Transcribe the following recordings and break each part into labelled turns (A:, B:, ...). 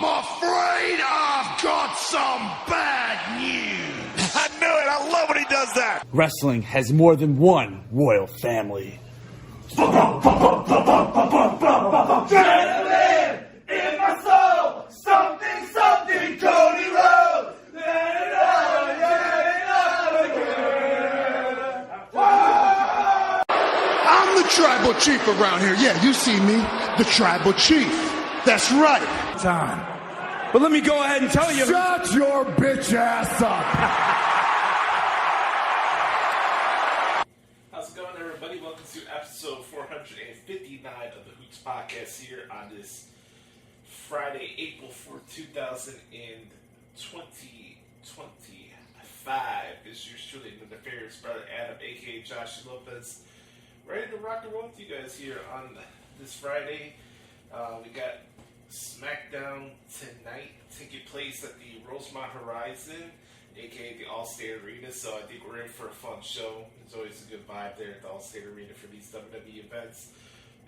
A: I'm afraid I've got some bad news.
B: I knew it. I love when he does that.
C: Wrestling has more than one royal family.
A: Gentlemen, in my soul, something, something, Cody Rhodes. I'm the tribal chief around here. Yeah, you see me, the tribal chief. That's right.
D: Time. But let me go ahead and tell you.
A: Shut your bitch ass up.
E: How's it going, everybody? Welcome to episode 459 of the Hoots Podcast here on this Friday, April 4th, 2025. It's yours truly, the nefarious brother Adam, aka Joshie Lopez, ready to rock and roll with you guys here on this Friday. We got SmackDown tonight taking place at the Rosemont Horizon, aka the Allstate Arena, so I think we're in for a fun show. There's always a good vibe there at the Allstate Arena for these WWE events.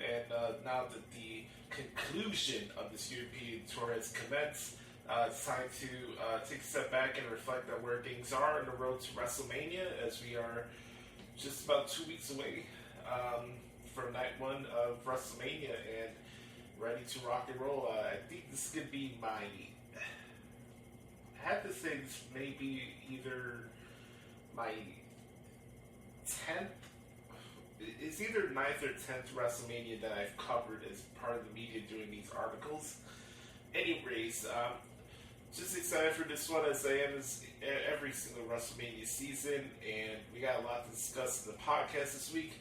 E: And now that the conclusion of this European tour has commenced, it's time to take a step back and reflect on where things are on the road to WrestleMania, as we are just about 2 weeks away from night one of WrestleMania and ready to rock and roll. I think this is going to be I have to say this may be either my 10th, it's either 9th or 10th WrestleMania that I've covered as part of the media doing these articles. Anyways, just excited for this one as I am every single WrestleMania season, and we got a lot to discuss in the podcast this week.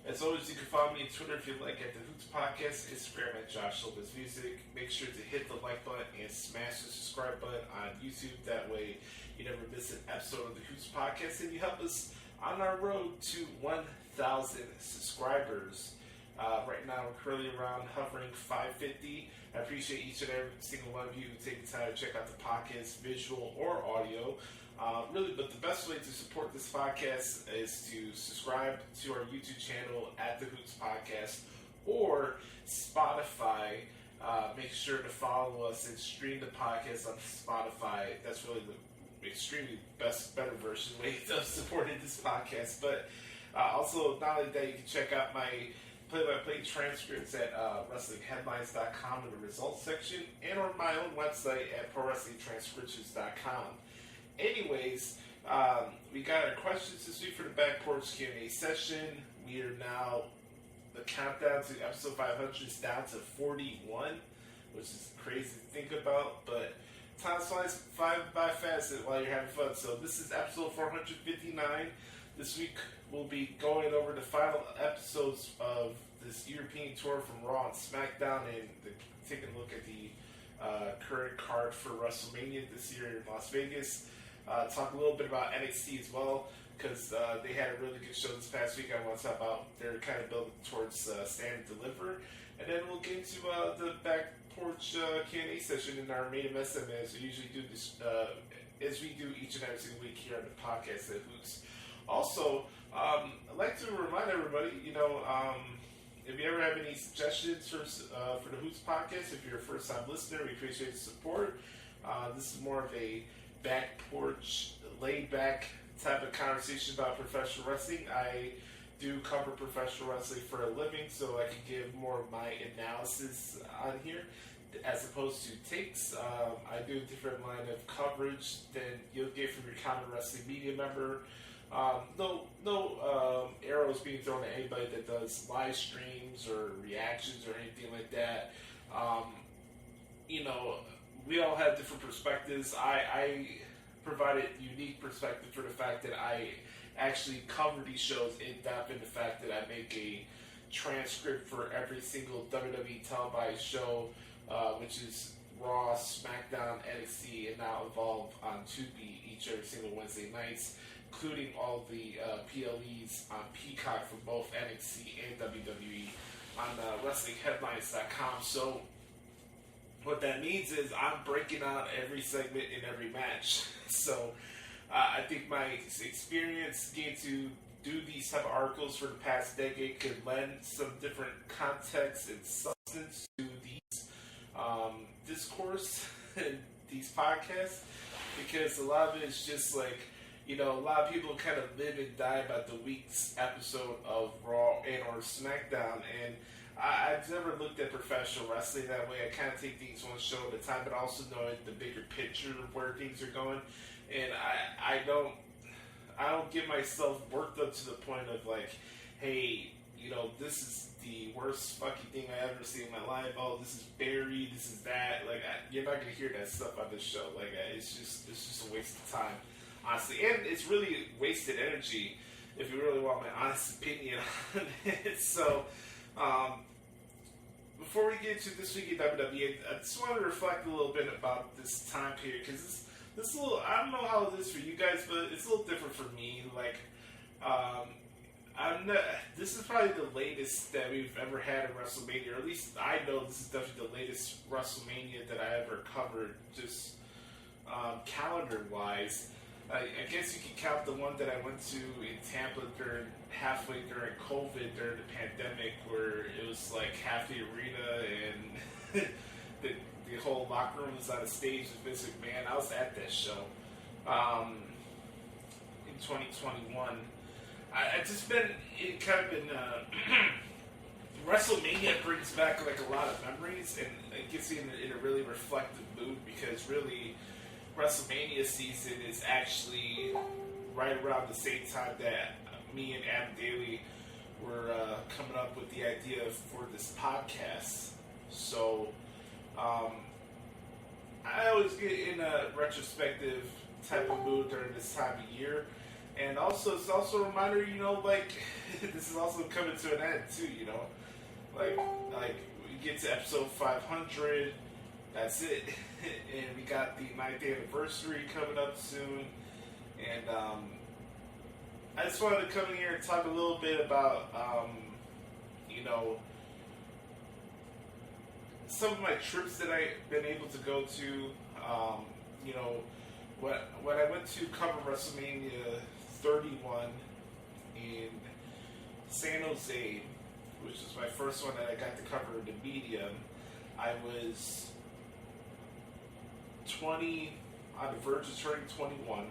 E: As always, you can follow me on Twitter if you like at the Hoots Podcast, Instagram at Joshie Lopez Music. Make sure to hit the like button and smash the subscribe button on YouTube. That way you never miss an episode of the Hoots Podcast, and you help us on our road to 1,000 subscribers. Right now we're currently around hovering 550. I appreciate each and every single one of you who take the time to check out the podcast, visual or audio. But the best way to support this podcast is to subscribe to our YouTube channel at the Hoots Podcast or Spotify. Make sure to follow us and stream the podcast on Spotify. That's really the extremely better version way of supporting this podcast. But also, not only that, you can check out my play-by-play transcripts at WrestlingHeadlines.com in the results section and on my own website at ProWrestlingTranscriptions.com. Anyways, we got our questions this week for the Back Porch Q&A session. We are now, the countdown to episode 500 is down to 41, which is crazy to think about, but time flies by fast while you're having fun. So this is episode 459. This week we'll be going over the final episodes of this European tour from Raw and SmackDown, and taking a look at the current card for WrestleMania this year in Las Vegas. Talk a little bit about NXT as well, because they had a really good show this past week. I want to talk about they're kind of building towards Stand and Deliver, and then we'll get into the Back Porch Q&A session in our main event segment, as we usually do this, as we do each and every single week here on the podcast at Hoots. Also, I'd like to remind everybody, if you ever have any suggestions for the Hoots Podcast, if you're a first-time listener, we appreciate the support. This is more of a back porch, laid-back type of conversation about professional wrestling. I do cover professional wrestling for a living, so I can give more of my analysis on here as opposed to takes. I do a different line of coverage than you'll get from your common wrestling media member. No arrows being thrown at anybody that does live streams or reactions or anything like that. We all have different perspectives. I provide a unique perspective for the fact that I actually cover these shows in depth, and the fact that I make a transcript for every single WWE televised show, which is Raw, SmackDown, NXT, and now Evolve on Tubi each every single Wednesday nights, including all the PLEs on Peacock for both NXT and WWE on WrestlingHeadlines.com. So what that means is I'm breaking out every segment in every match. So I think my experience getting to do these type of articles for the past decade could lend some different context and substance to these discourse in these podcasts, because a lot of it is just like, you know, a lot of people kind of live and die by the week's episode of Raw and or SmackDown, and I've never looked at professional wrestling that way. I kind of take things one show at a time, but also knowing the bigger picture of where things are going, and I don't get myself worked up to the point of like, hey, you know, this is the worst fucking thing I ever seen in my life. Oh, this is buried. This is that. Like, you're not gonna hear that stuff on this show. Like, it's just a waste of time, honestly, and it's really wasted energy if you really want my honest opinion on it. So, before we get to this week in WWE, I just want to reflect a little bit about this time period, because this little, I don't know how it is for you guys, but it's a little different for me. Like, this is probably the latest that we've ever had at WrestleMania, or at least I know this is definitely the latest WrestleMania that I ever covered, just calendar-wise. I guess you could count the one that I went to in Tampa halfway during COVID, during the pandemic, where it was like half the arena and the whole locker room was on a stage with Vince McMahon. I was at that show in 2021. It kind of been WrestleMania brings back like a lot of memories, and it gets you in a really reflective mood, because really WrestleMania season is actually right around the same time that me and Adam Daly were coming up with the idea for this podcast. So I always get in a retrospective type of mood during this time of year. And also, it's also a reminder, you know, like, this is also coming to an end, too, you know? Like we get to episode 500, that's it. And we got the 9th anniversary coming up soon. And I just wanted to come in here and talk a little bit about, you know, some of my trips that I've been able to go to. You know, when I went to cover WrestleMania 31 in San Jose, which was my first one that I got to cover in the media, I was 20, on the verge of turning 21,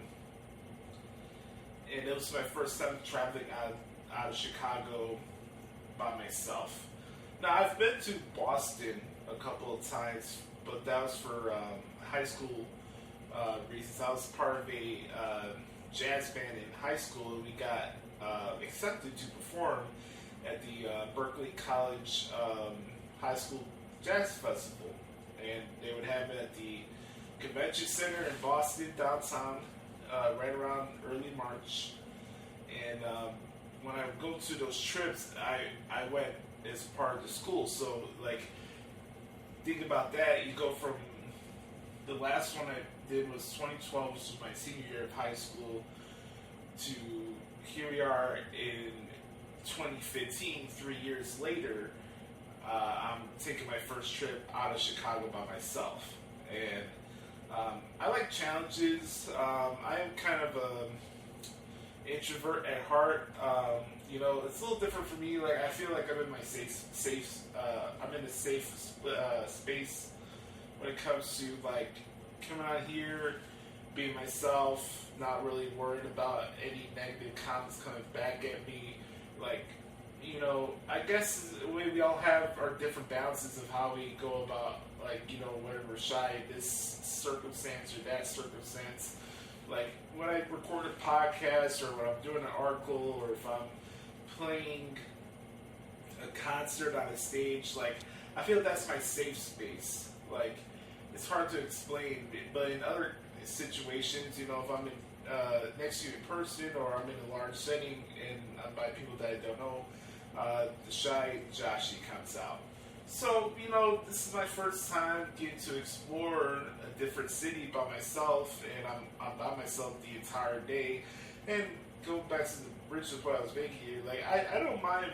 E: and it was my first time traveling out of Chicago by myself. Now, I've been to Boston a couple of times, but that was for high school reasons. I was part of a jazz band in high school, and we got accepted to perform at the Berkeley College High School Jazz Festival, and they would have it at the Convention Center in Boston, downtown, right around early March. And when I would go to those trips, I went as part of the school. So, like, think about that. You go from the last one I did was 2012, which was my senior year of high school, to here we are in 2015, 3 years later. I'm taking my first trip out of Chicago by myself, and I like challenges. I am kind of a introvert at heart. You know, it's a little different for me. Like, I feel like I'm in my I'm in a safe space when it comes to like coming out here, being myself, not really worried about any negative comments coming back at me. Like, you know, I guess we all have our different balances of how we go about, like, you know, whether we're shy in this circumstance or that circumstance. Like, when I record a podcast, or when I'm doing an article, or if I'm playing a concert on a stage, like, I feel that's my safe space. Like, it's hard to explain, but in other situations, you know, if I'm in, next to you in person, or I'm in a large setting and I'm by people that I don't know, the shy Joshie comes out. So, you know, this is my first time getting to explore a different city by myself, and I'm by myself the entire day. And going back to the original point I was making here, like, I don't mind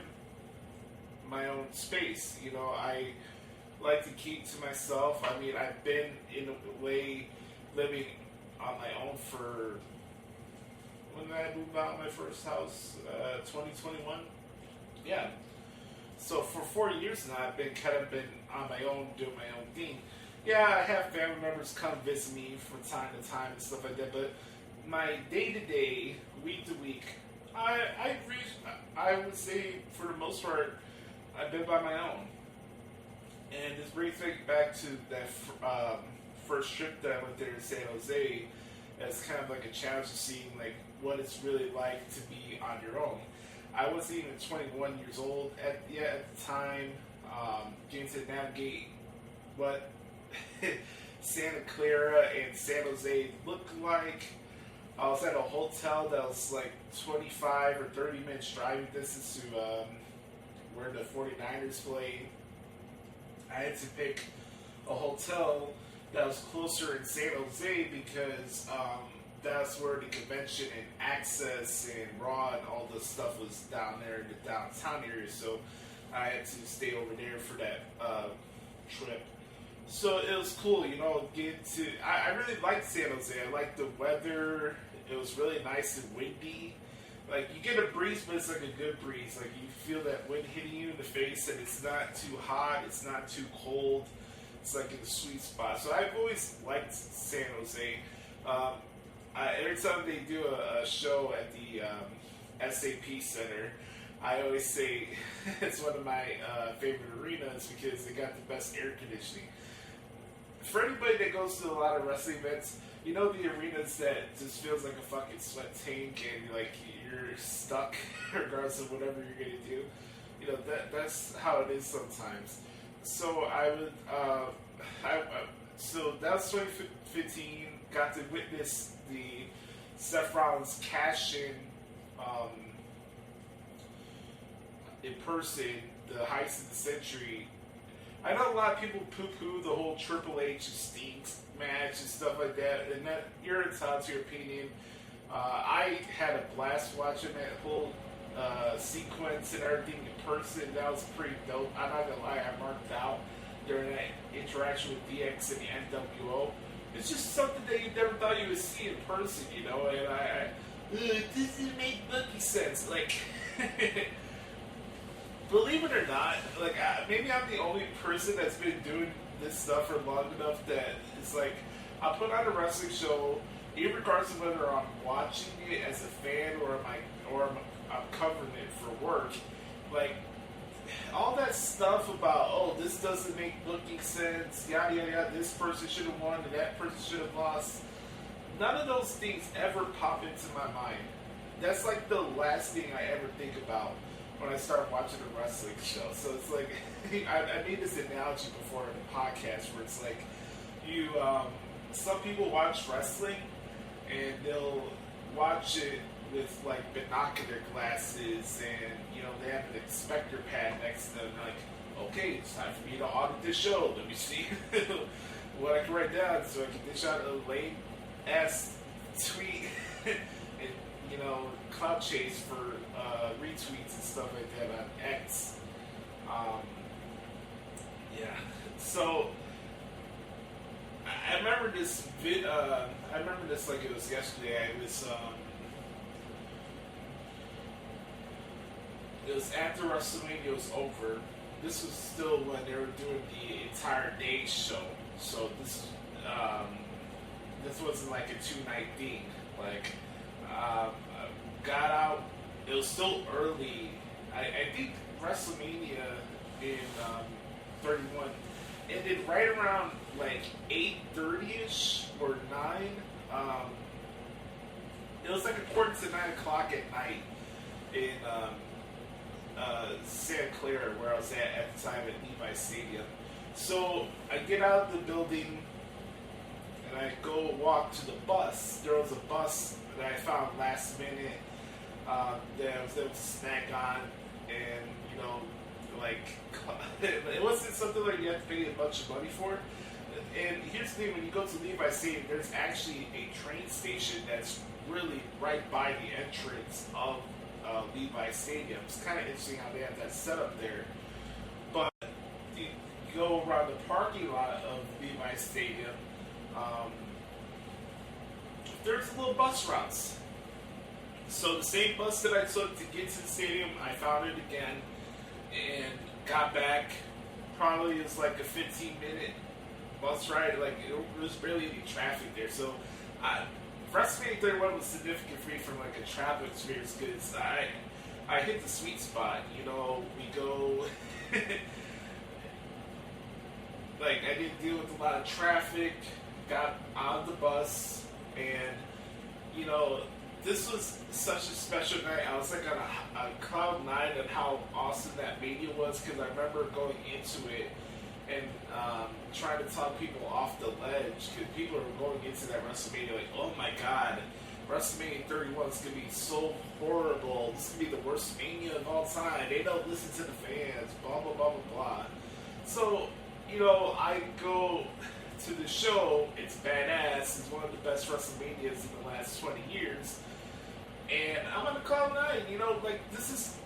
E: my own space. You know, I like to keep to myself. I mean, I've been, in a way, living on my own for, when did I move out of my first house? 2021? Yeah. So for 4 years now, I've been on my own, doing my own thing. Yeah, I have family members come visit me from time to time and stuff like that, but my day-to-day, week-to-week, I would say, for the most part, I've been by my own. And this brings me back to that first trip that I went there in San Jose as kind of like a challenge of seeing like what it's really like to be on your own. I wasn't even 21 years old at the time, getting to navigate what Santa Clara and San Jose looked like. I was at a hotel that was like 25 or 30 minutes driving distance to where the 49ers played. I had to pick a hotel that was closer in San Jose because that's where the convention and Access and Raw and all the stuff was down there in the downtown area. So I had to stay over there for that trip. So it was cool, you know, I really liked San Jose. I liked the weather. It was really nice and windy. Like, you get a breeze, but it's like a good breeze. Like, you feel that wind hitting you in the face, and it's not too hot, it's not too cold. It's like in the sweet spot. So I've always liked San Jose. Every time they do a show at the SAP Center, I always say it's one of my favorite arenas because they got the best air conditioning. For anybody that goes to a lot of wrestling events, you know the arenas that just feels like a fucking sweat tank and like you're stuck regardless of whatever you're gonna do. You know, that's how it is sometimes. So so that was 2015. Got to witness the Seth Rollins cash-in in person, the heist of the century. I know a lot of people poo-poo the whole Triple H and Sting match and stuff like that, and that you're entitled to your opinion. I had a blast watching that whole sequence and everything in person. That was pretty dope. I'm not gonna lie, I marked out during that interaction with DX and the NWO. It's just something that you never thought you would see in person, you know, and it doesn't make bookie sense. Like, believe it or not, like, maybe I'm the only person that's been doing this stuff for long enough that it's like, I'll put on a wrestling show, regardless of whether I'm watching it as a fan or I'm covering it for work. Like, all that stuff about, oh, this doesn't make booking sense, yada yada yada, this person should have won and that person should have lost. None of those things ever pop into my mind. That's like the last thing I ever think about when I start watching a wrestling show. So it's like, I made this analogy before in the podcast where it's like, some people watch wrestling and they'll watch it with like binocular glasses and, you know, they have an inspector pad next to them. Like, okay, it's time for me to audit this show. Let me see what I can write down so I can dish out a lame ass tweet and, you know, cloud chase for retweets and stuff like that on X. Yeah. So I remember this like it was yesterday. It was after WrestleMania was over. This was still when they were doing the entire day show. So this wasn't like a 2-night thing. Like, got out. It was still early. I think WrestleMania in 31 ended right around like 8:30ish or 9. It was like a quarter to 9 o'clock at night in Santa Clara, where I was at the time at Levi's Stadium. So I get out of the building and I go walk to the bus. There was a bus that I found last minute that I was able to snack on, and, you know, like, it wasn't something like you have to pay a bunch of money for. And here's the thing, when you go to Levi's Stadium, there's actually a train station that's really right by the entrance of Levi's Stadium. It's kind of interesting how they have that set up there. But you go around the parking lot of Levi's Stadium, there's little bus routes. So the same bus that I took to get to the stadium, I found it again and got back, probably is like a 15-minute bus ride. Like, it was barely any traffic there. So, WrestleMania 31 was significant for me from like a travel experience because I hit the sweet spot. You know, we go. Like, I didn't deal with a lot of traffic, got on the bus, and, you know, this was such a special night. I was like on a cloud nine on how awesome that Mania was, because I remember going into it and trying to talk people off the ledge, because people were going into that WrestleMania like, oh my god, WrestleMania 31 is going to be so horrible. This is going to be the worst Mania of all time. They don't listen to the fans, blah, blah, blah, blah, blah. So, you know, I go to the show, it's badass, it's one of the best WrestleManias in the last 20 years, and I'm on the cloud nine, you know, like, this is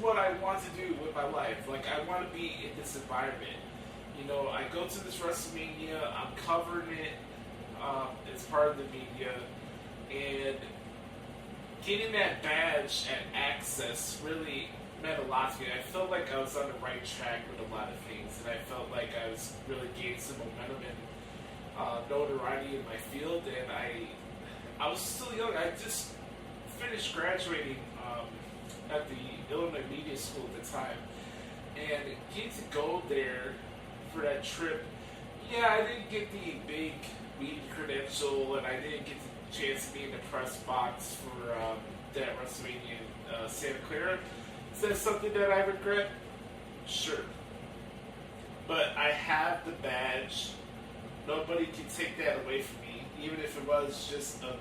E: what I want to do with my life. Like, I want to be in this environment. You know, I go to this WrestleMania, I'm covering it, it's part of the media, and getting that badge at Access really meant a lot to me. I felt like I was on the right track with a lot of things, and I felt like I was really gaining some momentum and notoriety in my field, and I was still young. I just finished graduating at the Illinois Media School at the time, and getting to go there for that trip, yeah, I didn't get the big media credential, and I didn't get the chance to be in the press box for that WrestleMania in Santa Clara. Is that something that I regret? Sure. But I have the badge. Nobody can take that away from me, even if it was just a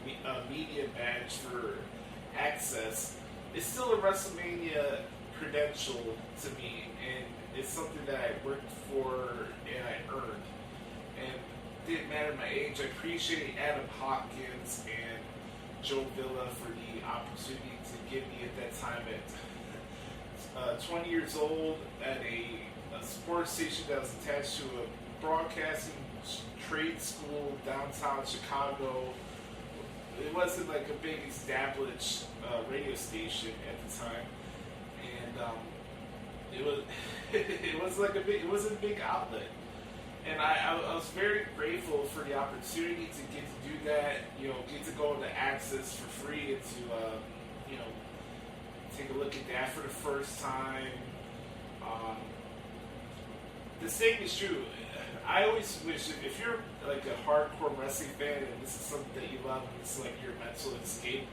E: media badge for Access. It's still a WrestleMania credential to me, and it's something that I worked for and I earned. And it didn't matter my age. I appreciate Adam Hawkins and Joe Villa for the opportunity to give me at that time at 20 years old at a sports station that was attached to a broadcasting trade school downtown Chicago. It wasn't like a big established radio station at the time, and it was it wasn't a big outlet. And I was very grateful for the opportunity to get to do that. You know, get to go into Access for free and to you know, take a look at that for the first time. The same is true. I always wish, if you're like a hardcore wrestling fan and this is something that you love and it's like your mental escape,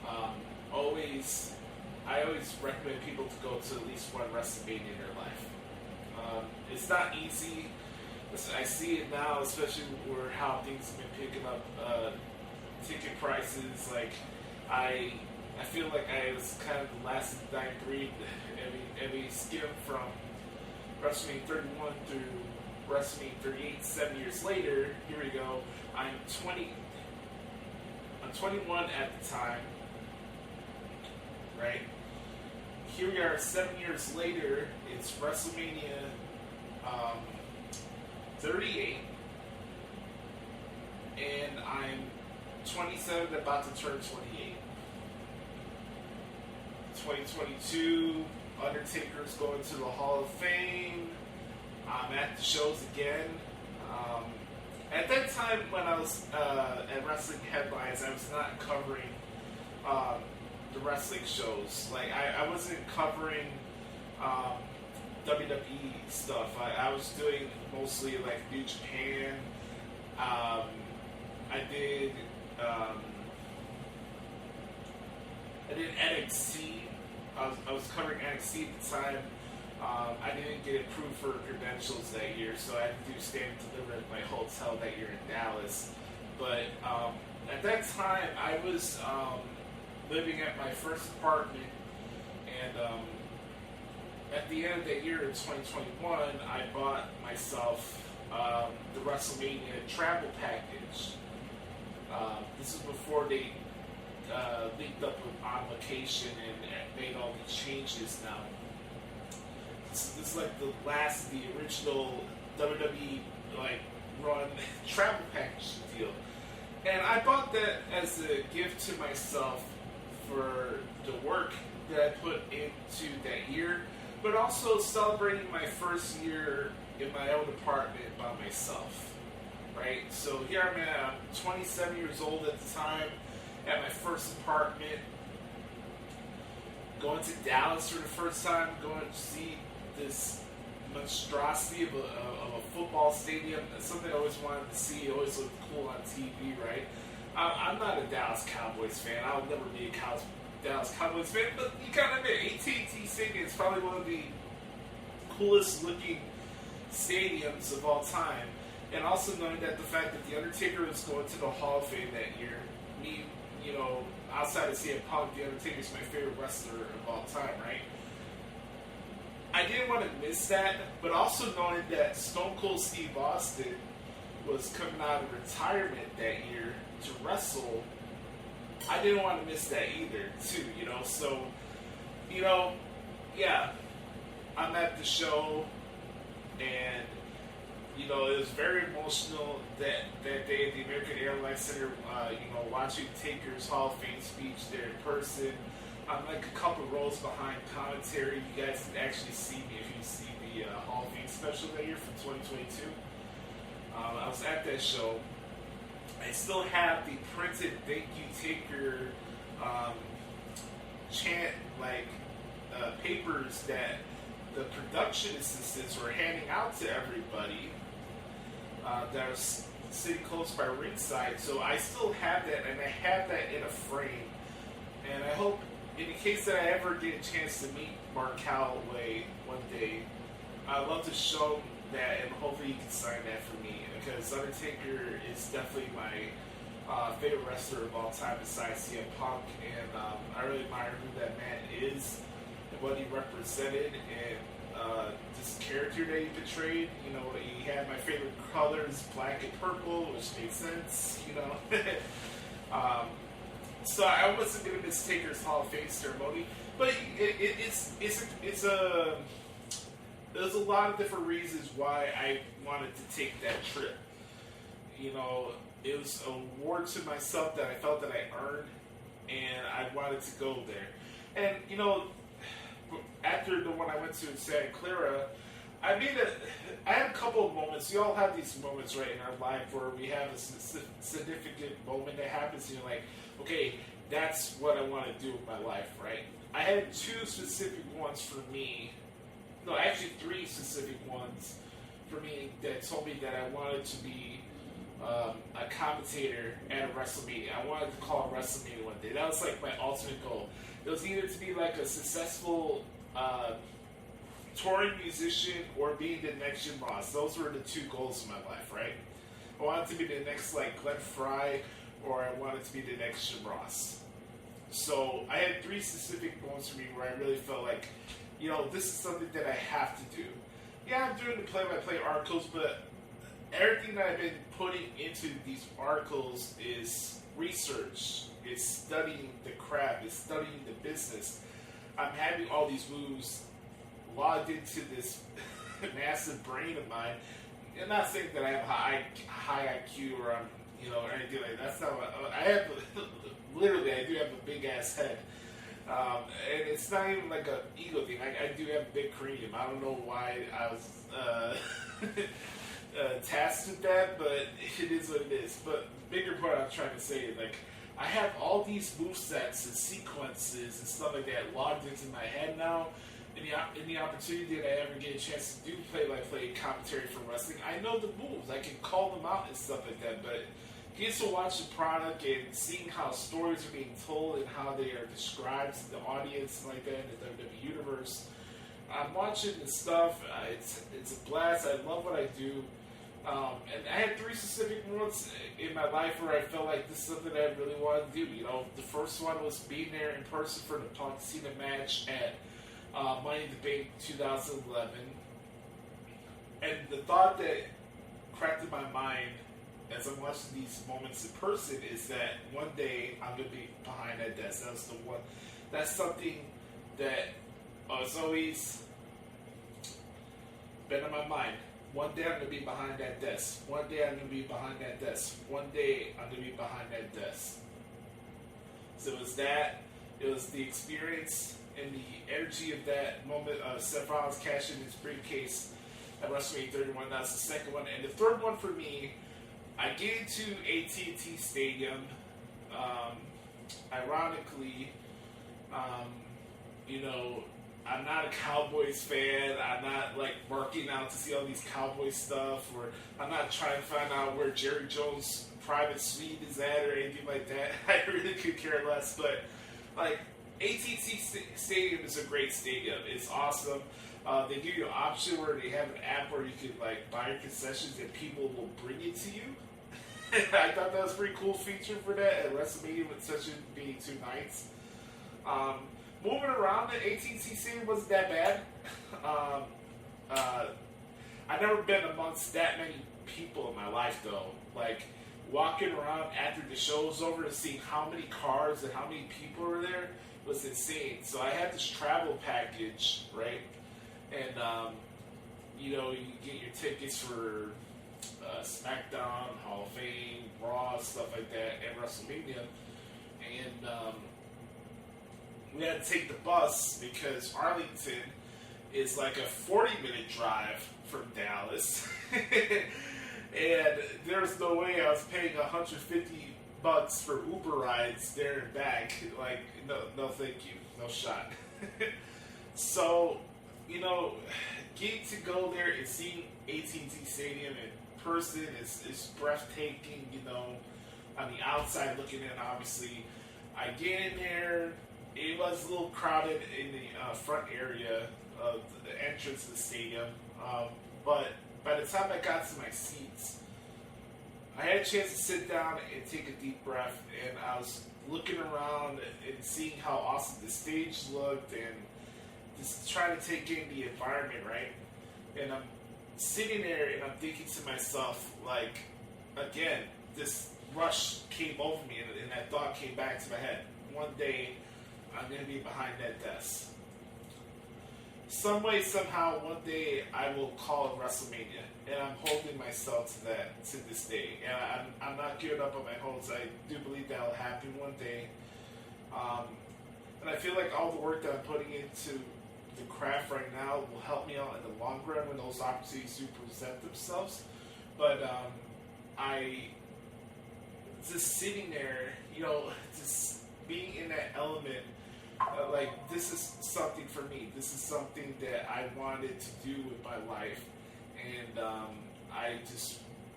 E: I always recommend people to go to at least one WrestleMania in their life. It's not easy. I see it now, especially where how things have been picking up ticket prices. Like, I feel like I was kind of the last dying breed, and we skimmed from WrestleMania 31 through WrestleMania 38, 7 years later. Here we go. I'm 21 at the time, right? Here we are 7 years later. It's WrestleMania 38, and I'm 27, about to turn 28. 2022, Undertaker's going to the Hall of Fame. I'm at the shows again. At that time, when I was at Wrestling Headlines, I was not covering the wrestling shows. Like, I wasn't covering WWE stuff. I was doing mostly like New Japan. I did NXT. I was covering NXT at the time. I didn't get approved for credentials that year, so I had to do stand and deliver at my hotel that year in Dallas. But at that time, I was living at my first apartment, and at the end of that year in 2021, I bought myself the WrestleMania travel package. This is before they linked up with On Location and made all these changes now. This is like the last, the original WWE like run travel package deal. And I bought that as a gift to myself for the work that I put into that year. but also celebrating my first year in my own apartment by myself, right? So here I'm 27 years old at the time, at my first apartment, going to Dallas for the first time, going to see this monstrosity of a football stadium. That's something I always wanted to see. It always looked cool on TV, right? I'm not a Dallas Cowboys fan. I'll never be a Dallas Cowboys fan, but you gotta admit, AT&T Stadium is probably one of the coolest looking stadiums of all time. And also knowing that the fact that The Undertaker was going to the Hall of Fame that year, me, you know, outside of CM Punk, The Undertaker is my favorite wrestler of all time, right? I didn't want to miss that, but also knowing that Stone Cold Steve Austin was coming out of retirement that year to wrestle, I didn't want to miss that either, too, you know? So, you know, yeah, I'm at the show, and, you know, it was very emotional that day at the American Airlines Center, you know, watching Taker's Hall of Fame speech there in person. I'm like a couple rows behind commentary. You guys can actually see me if you see the Hall of Fame special that year from 2022. I was at that show. I still have the printed "Thank You Taker" chant, like papers that the production assistants were handing out to everybody that was sitting close by ringside. So I still have that, and I have that in a frame. And I hope, in the case that I ever get a chance to meet Mark Calloway one day, I'd love to show him that, and hopefully he can sign that for me, because Undertaker is definitely my favorite wrestler of all time besides CM Punk, and I really admire who that man is and what he represented, and this character that he portrayed. You know, he had my favorite colors, black and purple, which made sense, you know. So I wasn't going to miss Taker's Hall of Fame ceremony, but there's a lot of different reasons why I wanted to take that trip. You know, it was an award to myself that I felt that I earned, and I wanted to go there. And, you know, after the one I went to in Santa Clara, I had a couple of moments. We all have these moments, right, in our life where we have a significant moment that happens, and you're like, okay, that's what I want to do with my life, right? I had two specific ones for me. No, actually three specific ones for me that told me that I wanted to be a commentator at a WrestleMania. I wanted to call WrestleMania one day. That was like my ultimate goal. It was either to be like a successful touring musician or being the next Jim Ross. Those were the two goals in my life, right? I wanted to be the next like Glenn Fry, or I wanted to be the next Jim Ross. So I had three specific moments for me where I really felt like, you know, this is something that I have to do. Yeah, I'm doing the play-by-play articles, but everything that I've been putting into these articles is research. It's studying the craft. It's studying the business. I'm having all these moves logged into this massive brain of mine. I'm not saying that I have high IQ or I'm, you know, or anything like that. That's not what I have. Literally, I do have a big ass head, and it's not even like an ego thing. I do have a big cranium. I don't know why I was tasked with that, but it is what it is. But the bigger part I'm trying to say is, like, I have all these movesets and sequences and stuff like that logged into my head now. In the opportunity that I ever get a chance to do play-by-play commentary for wrestling, I know the moves. I can call them out and stuff like that, but getting to watch the product and seeing how stories are being told and how they are described to the audience like that in the WWE Universe, I'm watching the stuff. It's a blast. I love what I do. And I had three specific moments in my life where I felt like this is something that I really wanted to do. You know, the first one was being there in person for the Punk Cena match at Money in the Bank 2011. And the thought that cracked in my mind as I'm watching these moments in person is that one day I'm going to be behind that desk. That's something that has always been in my mind. One day I'm going to be behind that desk. One day I'm going to be behind that desk. One day I'm going to be behind that desk. So it was that. It was the experience and the energy of that moment, Seth Rollins cashing his briefcase at WrestleMania 31. That's the second one. And the third one for me, I get into AT&T Stadium. Ironically, I'm not a Cowboys fan. I'm not like marking out to see all these Cowboys stuff, or I'm not trying to find out where Jerry Jones' private suite is at or anything like that. I really could care less. But like AT&T Stadium is a great stadium. It's awesome. They give you an option where they have an app where you can like buy your concessions and people will bring it to you. I thought that was a pretty cool feature for that at WrestleMania with such being 2 nights. Moving around the AT&T Stadium wasn't that bad. I've never been amongst that many people in my life though. Like walking around after the show was over and seeing how many cars and how many people were there was insane. So I had this travel package, right? And you get your tickets for SmackDown, Hall of Fame, Raw, stuff like that, and WrestleMania. And we had to take the bus because Arlington is like a 40-minute drive from Dallas. And there's no way I was paying $150 for Uber rides there and back. Like, no thank you. No shot. So, getting to go there and seeing AT&T Stadium in person is breathtaking, on the outside looking in, obviously. I get in there, it was a little crowded in the front area of the entrance of the stadium, but by the time I got to my seats, I had a chance to sit down and take a deep breath, and I was looking around and seeing how awesome the stage looked and just trying to take in the environment, right? And I'm sitting there and I'm thinking to myself, like, again, this rush came over me and that thought came back to my head. One day, I'm going to be behind that desk. Some way, somehow, one day, I will call it WrestleMania. And I'm holding myself to that to this day. And I'm not giving up on my hopes. I do believe that will happen one day. And I feel like all the work that I'm putting into the craft right now will help me out in the long run when those opportunities do present themselves. But I just sitting there, just being in that element, like this is something for me. This is something that I wanted to do with my life, and I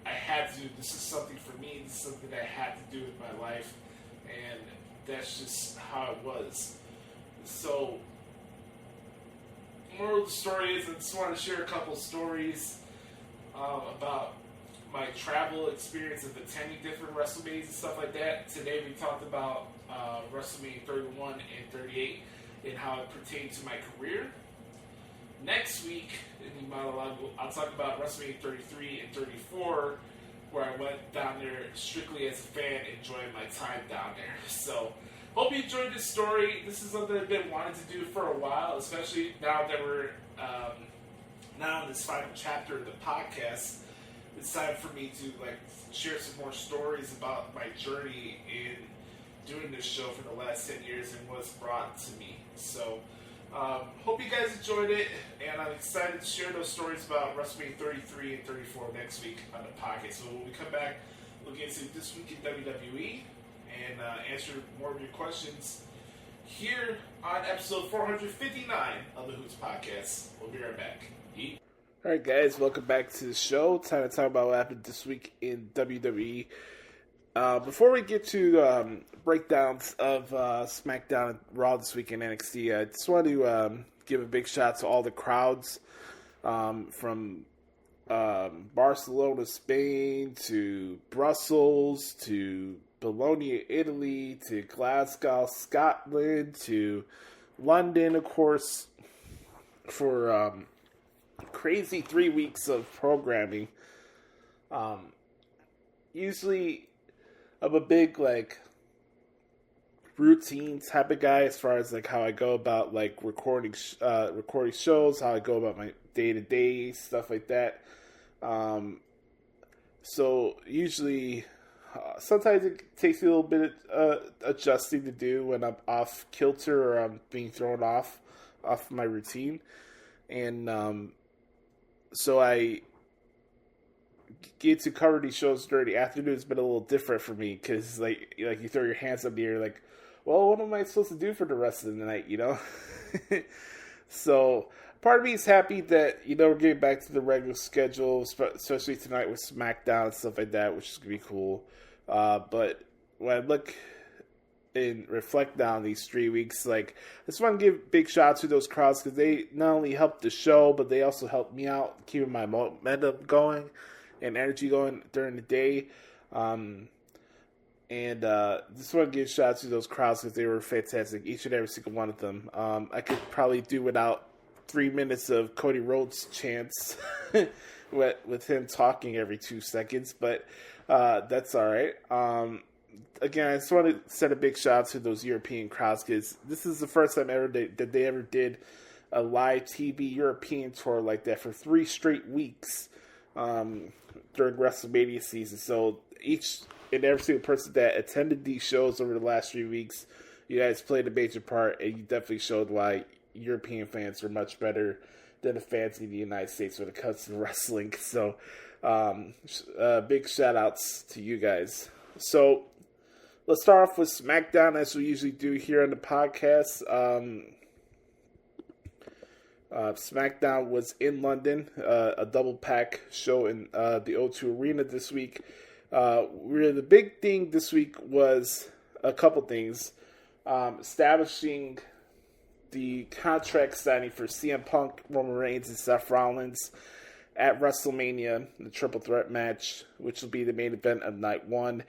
E: had to do. This is something for me. This is something that I had to do with my life, and that's just how it was. So, moral of the story is I just want to share a couple stories about my travel experience of attending different WrestleManias and stuff like that. Today we talked about WrestleMania 31 and 38 and how it pertained to my career. Next week in the monologue, I'll talk about WrestleMania 33 and 34, where I went down there strictly as a fan, enjoying my time down there. So, hope you enjoyed this story. This is something I've been wanting to do for a while, especially now that we're now in this final chapter of the podcast. It's time for me to share some more stories about my journey in doing this show for the last 10 years and what's brought to me. So, hope you guys enjoyed it, and I'm excited to share those stories about WrestleMania 33 and 34 next week on the podcast. So when we come back, we'll get into this week in WWE and answer more of your questions here on episode 459 of the Hoots Podcast. We'll be right back. Yeet. All right, guys, welcome back to the show. Time to talk about what happened this week in WWE. Before we get to breakdowns of SmackDown and Raw this week in NXT, I just want to give a big shout out to all the crowds from Barcelona, Spain, to Brussels, to Bologna, Italy, to Glasgow, Scotland, to London, of course, for crazy 3 weeks of programming. Usually, I'm a big routine type of guy as far as how I go about recording shows, how I go about my day-to-day stuff like that. So usually sometimes it takes me a little bit adjusting to do when I'm off kilter or I'm being thrown off my routine. And so I get to cover these shows during the afternoon. It's been a little different for me because like you throw your hands up in the air like, well, what am I supposed to do for the rest of the night, you know? So part of me is happy that, we're getting back to the regular schedule, especially tonight with SmackDown and stuff like that, which is going to be cool. But when I look and reflect on these 3 weeks, like, I just want to give big shout out to those crowds because they not only helped the show, but they also helped me out, keeping my momentum going and energy going during the day. And just want to give a shout out to those crowds because they were fantastic, each and every single one of them. I could probably do without 3 minutes of Cody Rhodes chants with him talking every 2 seconds, but that's all right. Again, I just want to send a big shout out to those European crowds because this is the first time ever that they ever did a live TV European tour like that for 3 straight weeks during WrestleMania season. So each and every single person that attended these shows over the last 3 weeks, you guys played a major part, and you definitely showed why European fans are much better than the fans in the United States when it comes to wrestling. So, big shout outs to you guys. So, let's start off with SmackDown as we usually do here on the podcast. SmackDown was in London, a double pack show in the O2 Arena this week. Really, the big thing this week was a couple things. Establishing the contract signing for CM Punk, Roman Reigns, and Seth Rollins at WrestleMania, the triple threat match, which will be the main event of night 1.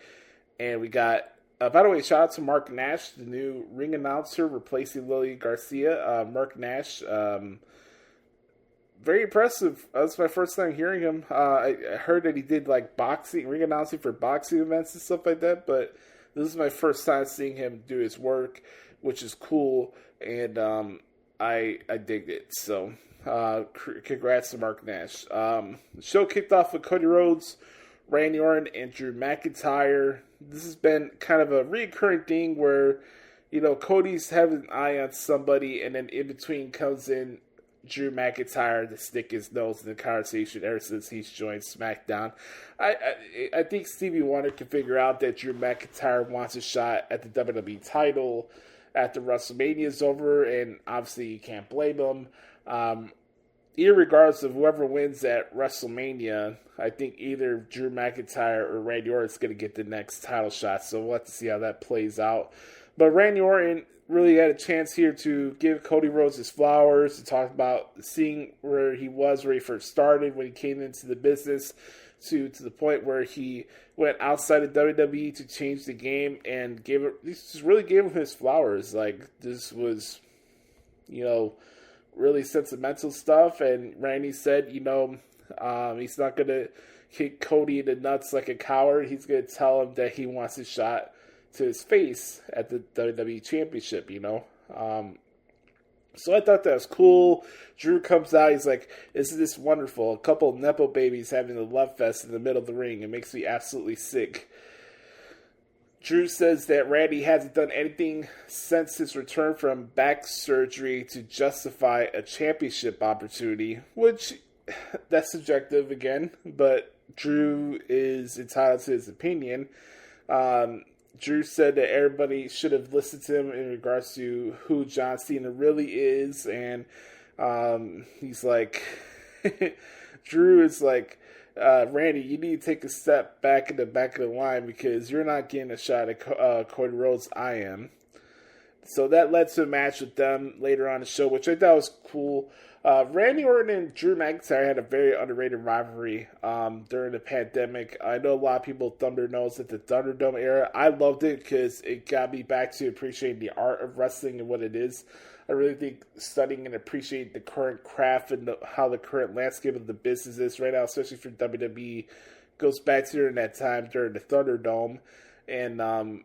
E: And we got, by the way, shout out to Mark Nash, the new ring announcer replacing Lily Garcia. Mark Nash, very impressive. That's my first time hearing him. I heard that he did like boxing, ring announcing for boxing events and stuff like that, but this is my first time seeing him do his work, which is cool, and I digged it. So, congrats to Mark Nash. The show kicked off with Cody Rhodes, Randy Orton, and Drew McIntyre. This has been kind of a recurring thing where, Cody's having an eye on somebody, and then in between comes in Drew McIntyre to stick his nose in the conversation ever since he's joined SmackDown. I think Stevie Wonder can figure out that Drew McIntyre wants a shot at the WWE title after WrestleMania is over, and obviously you can't blame him. Irregardless of whoever wins at WrestleMania, I think either Drew McIntyre or Randy Orton is going to get the next title shot, so we'll have to see how that plays out. But Randy Orton really had a chance here to give Cody Rhodes his flowers, to talk about seeing where he was, where he first started, when he came into the business, to the point where he went outside of WWE to change the game, and just really gave him his flowers. Like, this was, really sentimental stuff, and Randy said, he's not going to kick Cody in the nuts like a coward. He's going to tell him that he wants a shot to his face at the WWE Championship, So I thought that was cool. Drew comes out, he's like, isn't this wonderful? A couple of Nepo babies having a love fest in the middle of the ring. It makes me absolutely sick. Drew says that Randy hasn't done anything since his return from back surgery to justify a championship opportunity, which, that's subjective again, but Drew is entitled to his opinion. Drew said that everybody should have listened to him in regards to who John Cena really is, and he's like, Drew is like, Randy, you need to take a step back in the back of the line because you're not getting a shot at Cody Rhodes. I am. So that led to a match with them later on the show, which I thought was cool. Randy Orton and Drew McIntyre had a very underrated rivalry during the pandemic. I know a lot of people thumbed nose at the Thunderdome era. I loved it because it got me back to appreciating the art of wrestling and what it is. I really think studying and appreciating the current craft and how the current landscape of the business is right now, especially for WWE, goes back to during that time during the Thunderdome. And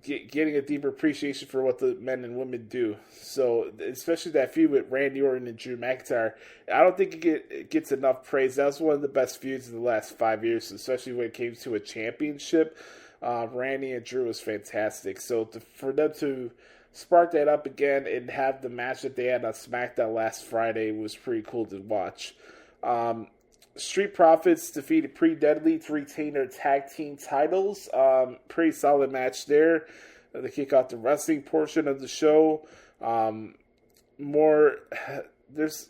E: getting a deeper appreciation for what the men and women do. So, especially that feud with Randy Orton and Drew McIntyre, I don't think it gets enough praise. That was one of the best feuds in the last 5 years, especially when it came to a championship. Randy and Drew was fantastic. So, for them to spark that up again and have the match that they had on SmackDown last Friday was pretty cool to watch. Street Profits defeated Pretty Deadly to retain their tag team titles. Pretty solid match there. They kick off the wrestling portion of the show. There's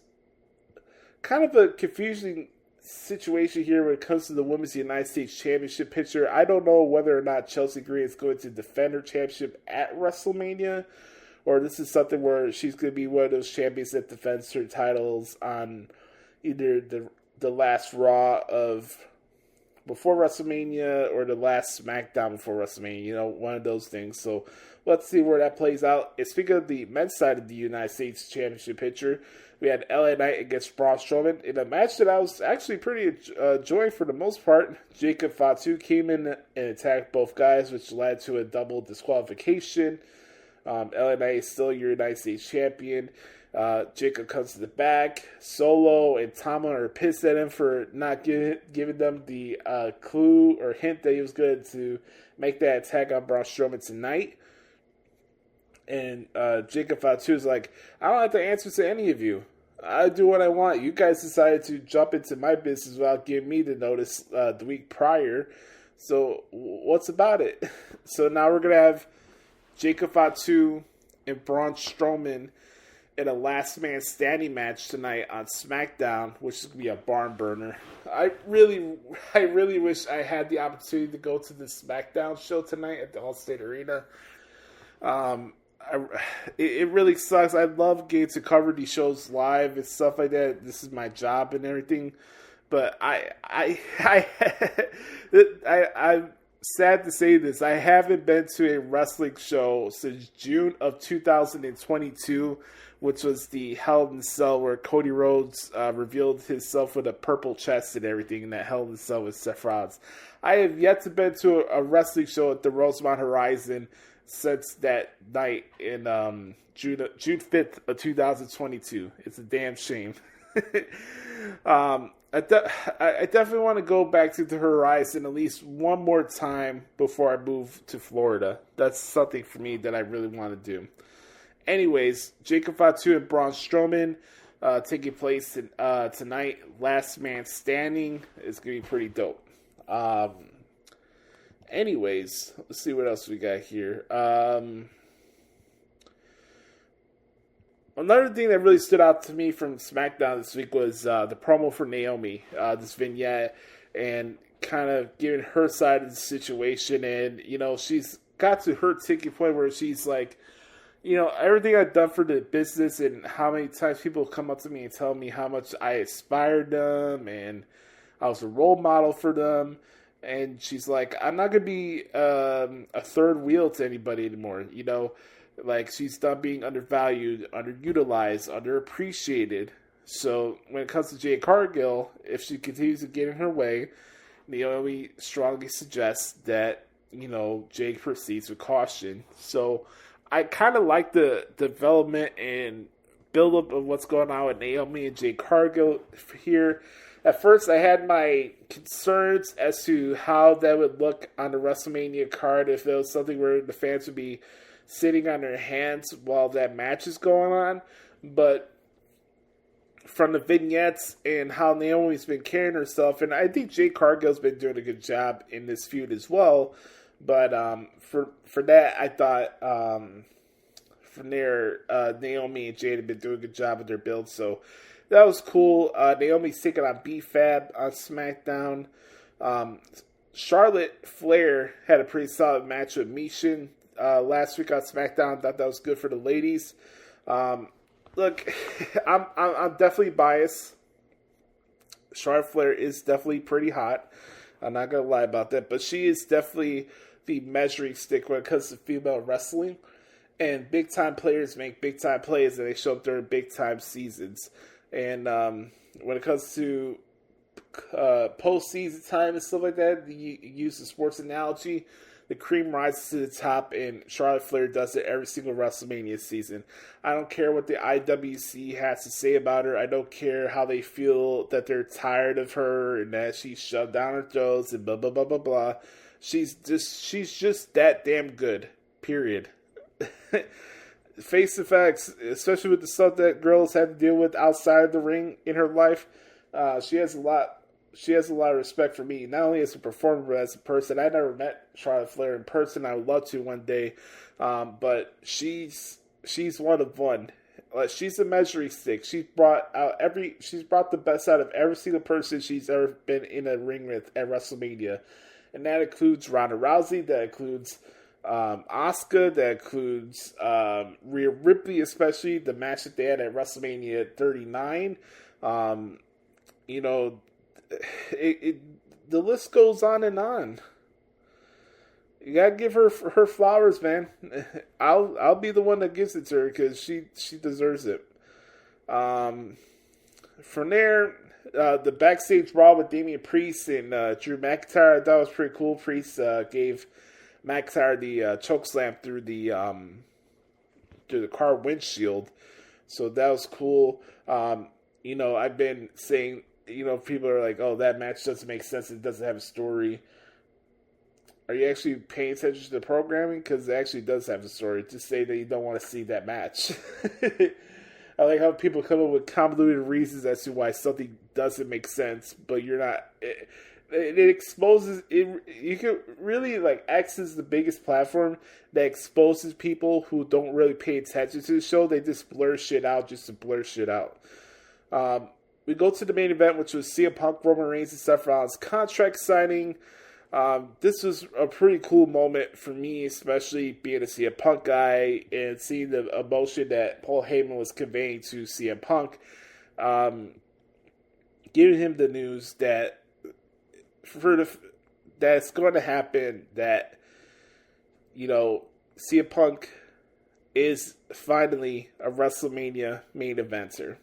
E: kind of a confusing situation here when it comes to the Women's United States Championship picture. I don't know whether or not Chelsea Green is going to defend her championship at WrestleMania, or this is something where she's going to be one of those champions that defends her titles on either the last Raw of before WrestleMania or the last SmackDown before WrestleMania, one of those things. So let's see where that plays out. And speaking of the men's side of the United States Championship picture, we had LA Knight against Braun Strowman in a match that I was actually pretty enjoying for the most part. Jacob Fatu came in and attacked both guys, which led to a double disqualification. LA Knight is still your United States champion. Jacob comes to the back. Solo and Tama are pissed at him for not giving them the clue or hint that he was good to make that attack on Braun Strowman tonight. And Jacob Fatu is like, I don't have to answer to any of you. I do what I want. You guys decided to jump into my business without giving me the notice the week prior. So what's about it? So now we're going to have Jacob Fatu and Braun Strowman in a last man standing match tonight on SmackDown, which is going to be a barn burner. I really wish I had the opportunity to go to the SmackDown show tonight at the Allstate Arena. It really sucks. I love getting to cover these shows live and stuff like that. This is my job and everything. But I'm sad to say this. I haven't been to a wrestling show since June of 2022, which was the Hell in a Cell where Cody Rhodes revealed himself with a purple chest and everything in that Hell in a Cell with Seth Rollins. I have yet to been to a wrestling show at the Rosemont Horizon since that night in June 5th of 2022. It's a damn shame. I definitely want to go back to the Horizon at least one more time before I move to Florida. That's something for me that I really want to do. Anyways, Jacob Fatu and Braun Strowman taking place tonight. Last man standing is going to be pretty dope. Anyways, let's see what else we got here. Another thing that really stood out to me from SmackDown this week was the promo for Naomi, this vignette, and kind of giving her side of the situation. And, she's got to her tipping point where she's like, everything I've done for the business and how many times people come up to me and tell me how much I inspired them and I was a role model for them. And she's like, I'm not going to be a third wheel to anybody anymore, Like, she's done being undervalued, underutilized, underappreciated. So, when it comes to Jade Cargill, if she continues to get in her way, Naomi strongly suggests that, Jade proceeds with caution. So, I kind of like the development and build-up of what's going on with Naomi and Jade Cargill here. At first, I had my concerns as to how that would look on the WrestleMania card if it was something where the fans would be sitting on their hands while that match is going on. But from the vignettes and how Naomi's been carrying herself, and I think Jade Cargill's been doing a good job in this feud as well. But for that, I thought from there, Naomi and Jade have been doing a good job with their build. So that was cool. Naomi's taking on B-Fab on SmackDown. Charlotte Flair had a pretty solid match with Mishin last week on SmackDown. I thought that was good for the ladies. Look, I'm definitely biased. Charlotte Flair is definitely pretty hot. I'm not going to lie about that. But she is definitely the measuring stick when it comes to female wrestling. And big-time players make big-time plays, and they show up during big-time seasons. And when it comes to postseason time and stuff like that, you use the sports analogy, the cream rises to the top, and Charlotte Flair does it every single WrestleMania season. I don't care what the IWC has to say about her. I don't care how they feel that they're tired of her and that she's shoved down her throats and blah, blah, blah, blah, blah. She's just that damn good, period. Face the facts, especially with the stuff that girls have to deal with outside the ring in her life. She has a lot of respect for me, not only as a performer, but as a person. I never met Charlotte Flair in person. I would love to one day. But she's one of one. She's a measuring stick. She's brought the best out of every single person she's ever been in a ring with at WrestleMania. And that includes Ronda Rousey, that includes Asuka, that includes Rhea Ripley, especially the match that they had at WrestleMania 39. The list goes on and on. You gotta give her flowers, man. I'll be the one that gives it to her because she deserves it. From there, the backstage brawl with Damian Priest and Drew McIntyre, I thought was pretty cool. Priest gave McIntyre the chokeslam through the car windshield, so that was cool. I've been saying, people are like, oh, that match doesn't make sense. It doesn't have a story. Are you actually paying attention to the programming? Because it actually does have a story. Just say that you don't want to see that match. I like how people come up with convoluted reasons as to why something doesn't make sense, but you're not. It exposes it. You can really, X is the biggest platform that exposes people who don't really pay attention to the show. They just blur shit out just to blur shit out. We go to the main event, which was CM Punk, Roman Reigns, and Seth Rollins contract signing. This was a pretty cool moment for me, especially being a CM Punk guy and seeing the emotion that Paul Heyman was conveying to CM Punk, giving him the news that that's going to happen, that CM Punk is finally a WrestleMania main eventer.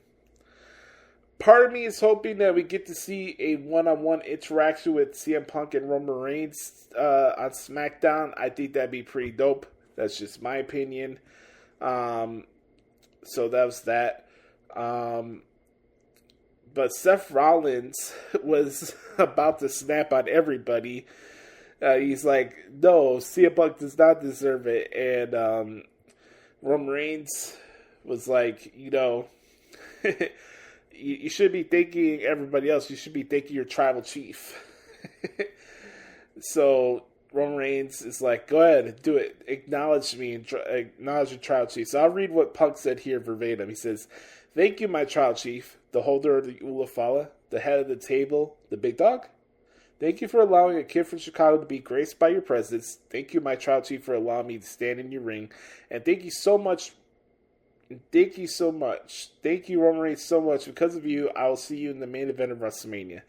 E: Part of me is hoping that we get to see a one-on-one interaction with CM Punk and Roman Reigns on SmackDown. I think that'd be pretty dope. That's just my opinion. So that was that. But Seth Rollins was about to snap on everybody. He's like, no, CM Punk does not deserve it. And Roman Reigns was like, you should be thanking everybody else. You should be thanking your tribal chief. So Roman Reigns is like, go ahead, do it. Acknowledge me and acknowledge your tribal chief. So I'll read what Punk said here verbatim. He says, thank you, my tribal chief, the holder of the Ula Fala, the head of the table, the big dog. Thank you for allowing a kid from Chicago to be graced by your presence. Thank you, my tribal chief, for allowing me to stand in your ring. And thank you so much. Thank you so much. Thank you, Roman Reigns, so much. Because of you, I will see you in the main event of WrestleMania.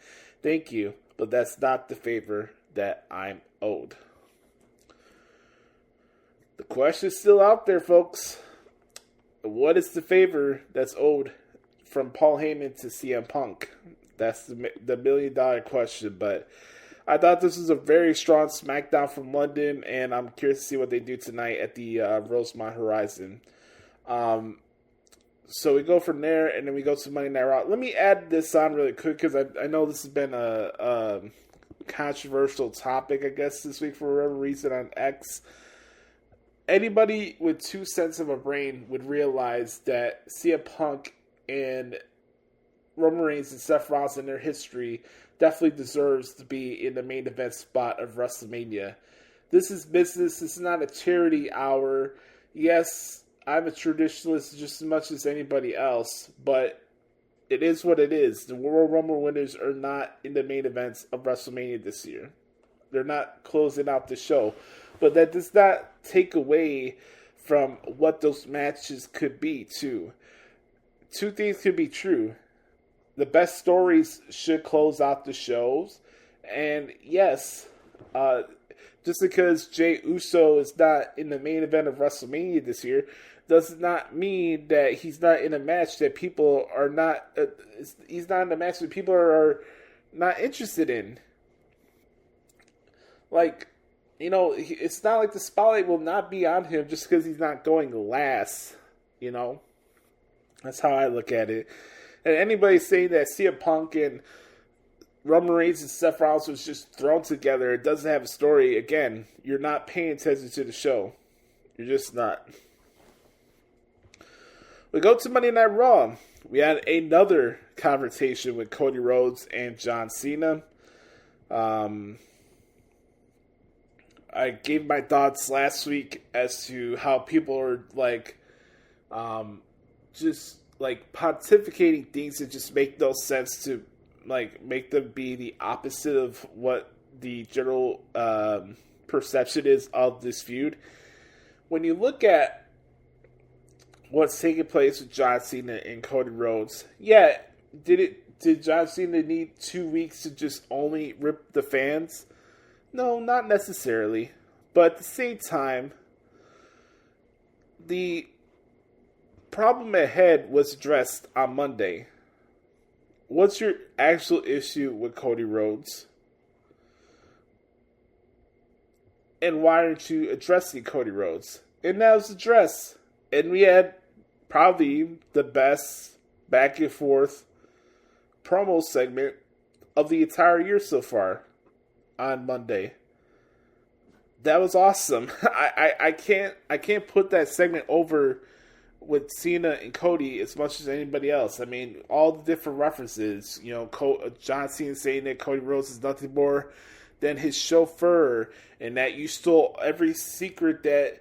E: Thank you, but that's not the favor that I'm owed. The question's still out there, folks. What is the favor that's owed from Paul Heyman to CM Punk? That's the million-dollar question, but I thought this was a very strong SmackDown from London, and I'm curious to see what they do tonight at the Rosemont Horizon. So we go from there, and then we go to Monday Night Raw. Let me add this on really quick, because I know this has been a controversial topic, I guess, this week for whatever reason on X. Anybody with 2 cents of a brain would realize that CM Punk and Roman Reigns and Seth Rollins in their history definitely deserves to be in the main event spot of WrestleMania. This is business. This is not a charity hour. Yes, I'm a traditionalist just as much as anybody else, but it is what it is. The Royal Rumble winners are not in the main events of WrestleMania this year. They're not closing out the show. But that does not take away from what those matches could be, too. 2 things could be true. The best stories should close out the shows. And yes, just because Jey Uso is not in the main event of WrestleMania this year does not mean that he's not in a match that people are not. He's not in a match that people are
F: not interested in. Like, you know, it's not like the spotlight will not be on him just because he's not going last, you know? That's how I look at it. And anybody saying that CM Punk and Roman Reigns and Seth Rollins was just thrown together, it doesn't have a story, again, you're not paying attention to the show. You're just not. We go to Monday Night Raw. We had another confrontation with Cody Rhodes and John Cena. I gave my thoughts last week as to how people are like, just like pontificating things that just make no sense to like make them be the opposite of what the general perception is of this feud. When you look at what's taking place with John Cena and Cody Rhodes, yeah, did John Cena need 2 weeks to just only rip the fans? No, not necessarily. But at the same time, the problem ahead was addressed on Monday. What's your actual issue with Cody Rhodes? And why aren't you addressing Cody Rhodes? And that was addressed. And we had probably the best back and forth promo segment of the entire year so far on Monday. That was awesome. I can't put that segment over with Cena and Cody as much as anybody else. I mean, all the different references. You know, John Cena saying that Cody Rhodes is nothing more than his chauffeur, and that you stole every secret that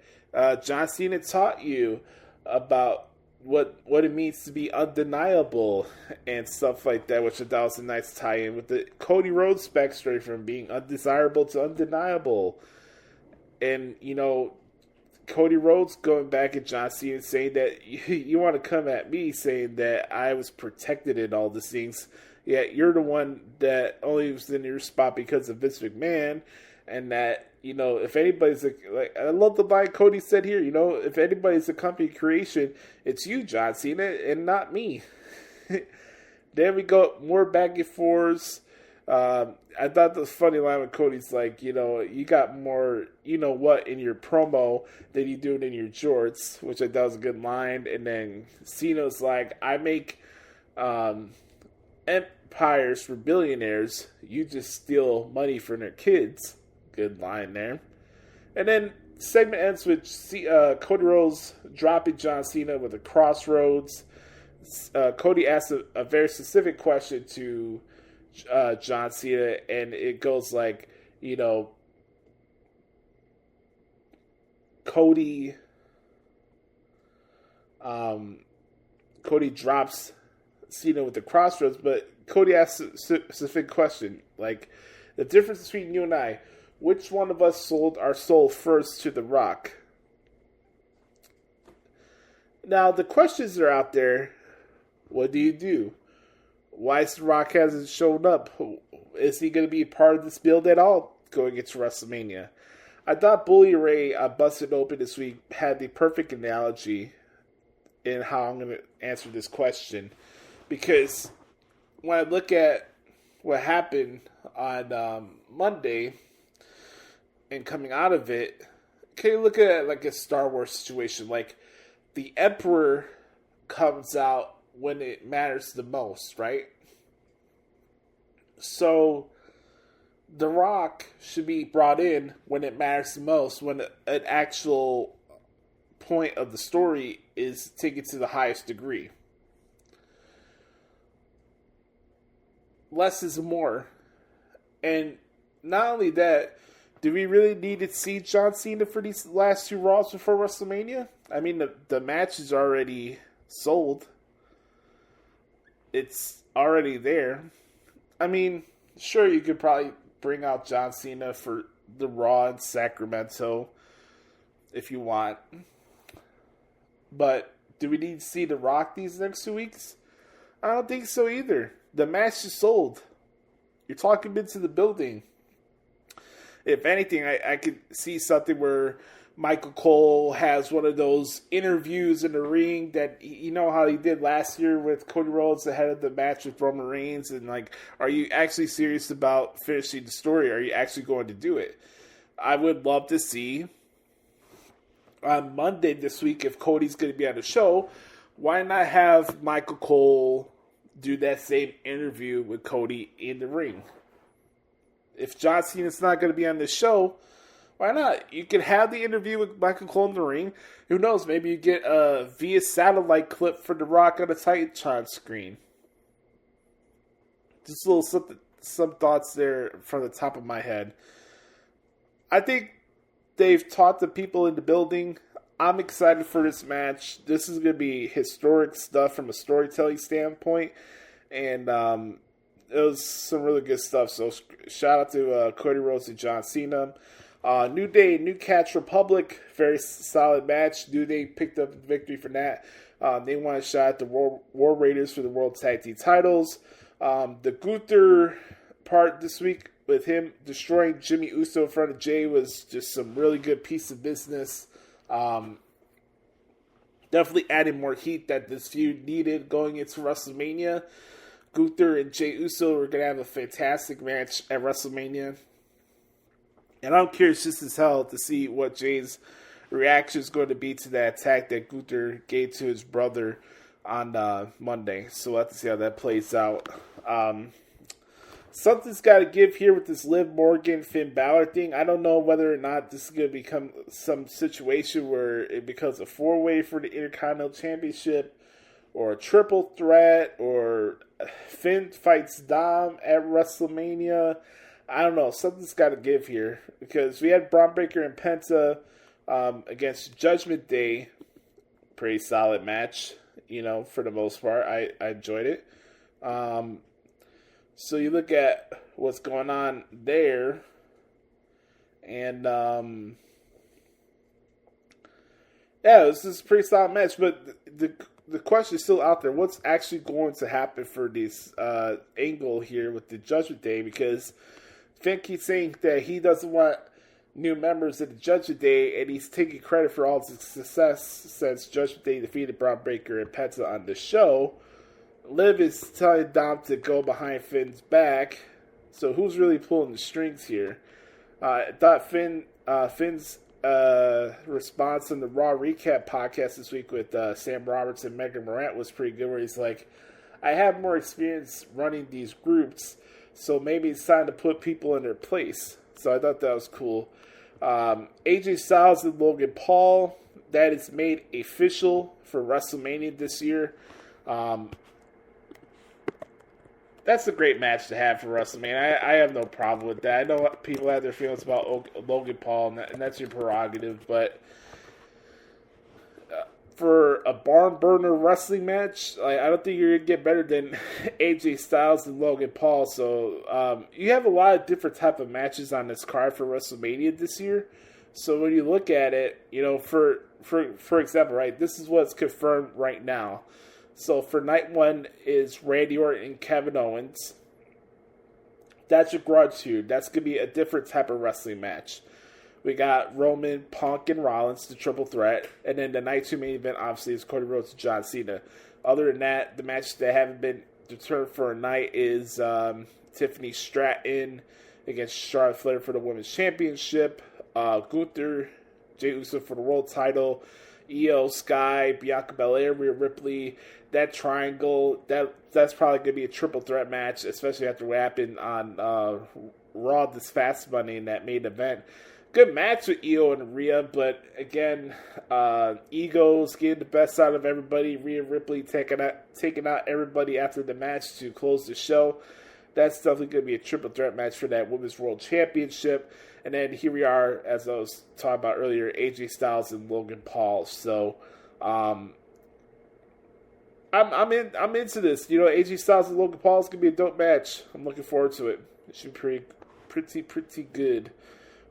F: John Cena taught you about what it means to be undeniable and stuff like that, which I thought was a nice tie-in with the Cody Rhodes backstory from being undesirable to undeniable. And, you know, Cody Rhodes going back at John Cena saying that you want to come at me saying that I was protected in all these things. Yeah, you're the one that only was in your spot because of Vince McMahon, and that, you know, if anybody's like I love the line Cody said here, you know, if anybody's a company creation, it's you, John Cena, and not me. Then we go more back and forths. I thought the funny line with Cody's like, you know, you got more, you know what, in your promo than you do in your jorts, which I thought was a good line. And then Cena's like, I make empires for billionaires. You just steal money from their kids. Good line there. And then segment ends with Cody Rhodes dropping John Cena with a crossroads. Cody asks a very specific question to John Cena, and it goes like, you know, Cody drops Cena with the crossroads, but Cody asks a specific question, like, the difference between you and I, which one of us sold our soul first to The Rock? Now, the questions are out there. What do you do? Why The Rock hasn't shown up? Is he going to be part of this build at all going into WrestleMania? I thought Bully Ray on Busted Open this week had the perfect analogy in how I'm going to answer this question. Because when I look at what happened on Monday and coming out of it, can you look at it like a Star Wars situation? Like, the Emperor comes out when it matters the most, right? So The Rock should be brought in when it matters the most, when an actual point of the story is taken to the highest degree. Less is more. And not only that, do we really need to see John Cena for these last two Raws before WrestleMania? I mean, the match is already sold. It's already there. I mean, sure, you could probably bring out John Cena for the Raw in Sacramento if you want. But do we need to see The Rock these next 2 weeks? I don't think so either. The match is sold. You're talking into the building. if anything, I could see something where Michael Cole has one of those interviews in the ring that, you know how he did last year with Cody Rhodes ahead of the match with Roman Reigns, and like, are you actually serious about finishing the story? Are you actually going to do it? I would love to see on Monday this week, if Cody's going to be on the show, why not have Michael Cole do that same interview with Cody in the ring? If John Cena's not going to be on the show, why not? You can have the interview with Michael Cole in the ring. Who knows? Maybe you get a via satellite clip for The Rock on the Titantron screen. Just a little some thoughts there from the top of my head. I think they've taught the people in the building. I'm excited for this match. This is going to be historic stuff from a storytelling standpoint. And it was some really good stuff. So shout out to Cody Rhodes and John Cena. New Day, New Catch Republic, very solid match. New Day picked up the victory for that. They won a shot at the War Raiders for the World Tag Team titles. The Gunther part this week with him destroying Jimmy Uso in front of Jay was just some really good piece of business. Definitely added more heat that this feud needed going into WrestleMania. Gunther and Jey Uso are going to have a fantastic match at WrestleMania. And I'm curious just as hell to see what Jay's reaction is going to be to that attack that Gunther gave to his brother on Monday. So we'll have to see how that plays out. Something's got to give here with this Liv Morgan Finn Balor thing. I don't know whether or not this is going to become some situation where it becomes a 4-way for the Intercontinental Championship, or a triple threat, or Finn fights Dom at WrestleMania. I don't know. Something's got to give here, because we had Braun Breaker and Penta against Judgment Day. Pretty solid match, for the most part. I enjoyed it. So you look at what's going on there, and this is a pretty solid match. But the question is still out there: what's actually going to happen for this angle here with the Judgment Day? Because Finn keeps saying that he doesn't want new members of the Judgment Day, and he's taking credit for all the success since Judgment Day defeated Braun Breaker and Penta on the show. Liv is telling Dom to go behind Finn's back. So who's really pulling the strings here? I thought Finn's response in the Raw Recap podcast this week with Sam Roberts and Megan Morant was pretty good, where he's like, I have more experience running these groups, so maybe it's time to put people in their place. So I thought that was cool. AJ Styles and Logan Paul, that is made official for WrestleMania this year. That's a great match to have for WrestleMania. I have no problem with that. I know people have their feelings about Logan Paul, and that's your prerogative, but for a barn burner wrestling match, I don't think you're going to get better than AJ Styles and Logan Paul. So you have a lot of different type of matches on this card for WrestleMania this year. So when you look at it, for example, right, this is what's confirmed right now. So for night one is Randy Orton and Kevin Owens. That's your grudge feud. That's going to be a different type of wrestling match. We got Roman, Punk, and Rollins, the triple threat. And then the night two main event, obviously, is Cody Rhodes and John Cena. Other than that, the matches that haven't been determined for a night is Tiffany Stratton against Charlotte Flair for the Women's Championship. Gunther, Jey Uso for the World title. Io Sky, Bianca Belair, Rhea Ripley. That triangle, that's probably going to be a triple threat match, especially after what happened on Raw this past Monday in that main event. Good match with Io and Rhea, but again, egos getting the best out of everybody. Rhea Ripley taking out everybody after the match to close the show. That's definitely going to be a triple threat match for that Women's World Championship. And then here we are, as I was talking about earlier, AJ Styles and Logan Paul. So I'm into this. AJ Styles and Logan Paul is gonna be a dope match. I'm looking forward to it. It should be pretty good.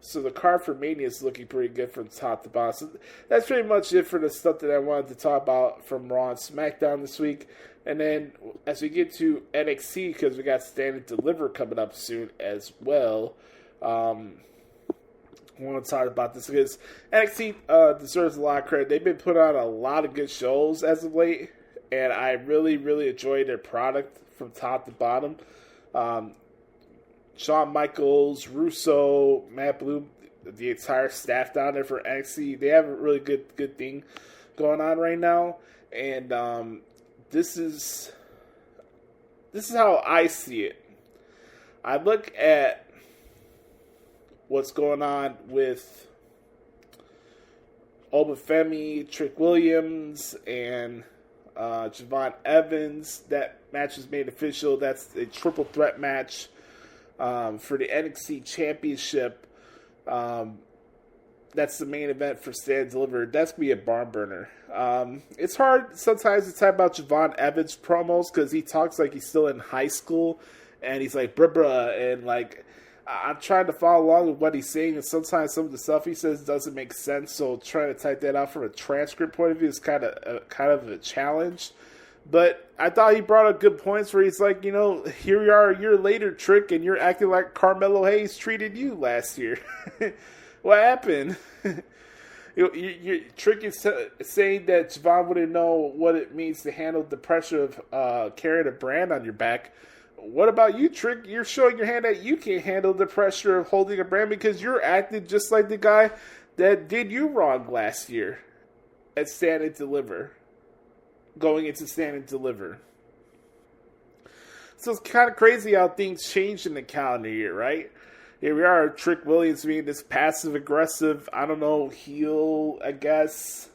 F: So the card for Mania is looking pretty good from top to bottom. So that's pretty much it for the stuff that I wanted to talk about from Raw and SmackDown this week. And then as we get to NXT, because we got Stand and Deliver coming up soon as well. want to talk about this because NXT deserves a lot of credit. They've been putting on a lot of good shows as of late, and I really, really enjoy their product from top to bottom. Shawn Michaels, Russo, Matt Bloom, the entire staff down there for NXT, they have a really good thing going on right now, and this is how I see it. I look at what's going on with Obafemi, Trick Williams, and Javon Evans. That match was made official. That's a triple threat match for the NXT Championship. That's the main event for Stand and Deliver. That's going to be a barn burner. It's hard sometimes to talk about Javon Evans promos because he talks like he's still in high school. And he's like, bruh, and like, I'm trying to follow along with what he's saying, and sometimes some of the stuff he says doesn't make sense, so trying to type that out from a transcript point of view is kind of a challenge. But I thought he brought up good points where he's like, here we are a year later, Trick, and you're acting like Carmelo Hayes treated you last year. What happened? Trick is saying that Javon wouldn't know what it means to handle the pressure of carrying a brand on your back. What about you, Trick? You're showing your hand that you can't handle the pressure of holding a brand because you're acting just like the guy that did you wrong last year at Stand and Deliver, going into Stand and Deliver. So it's kind of crazy how things change in the calendar year, right? Here we are, Trick Williams being this passive-aggressive, I don't know, heel, I guess,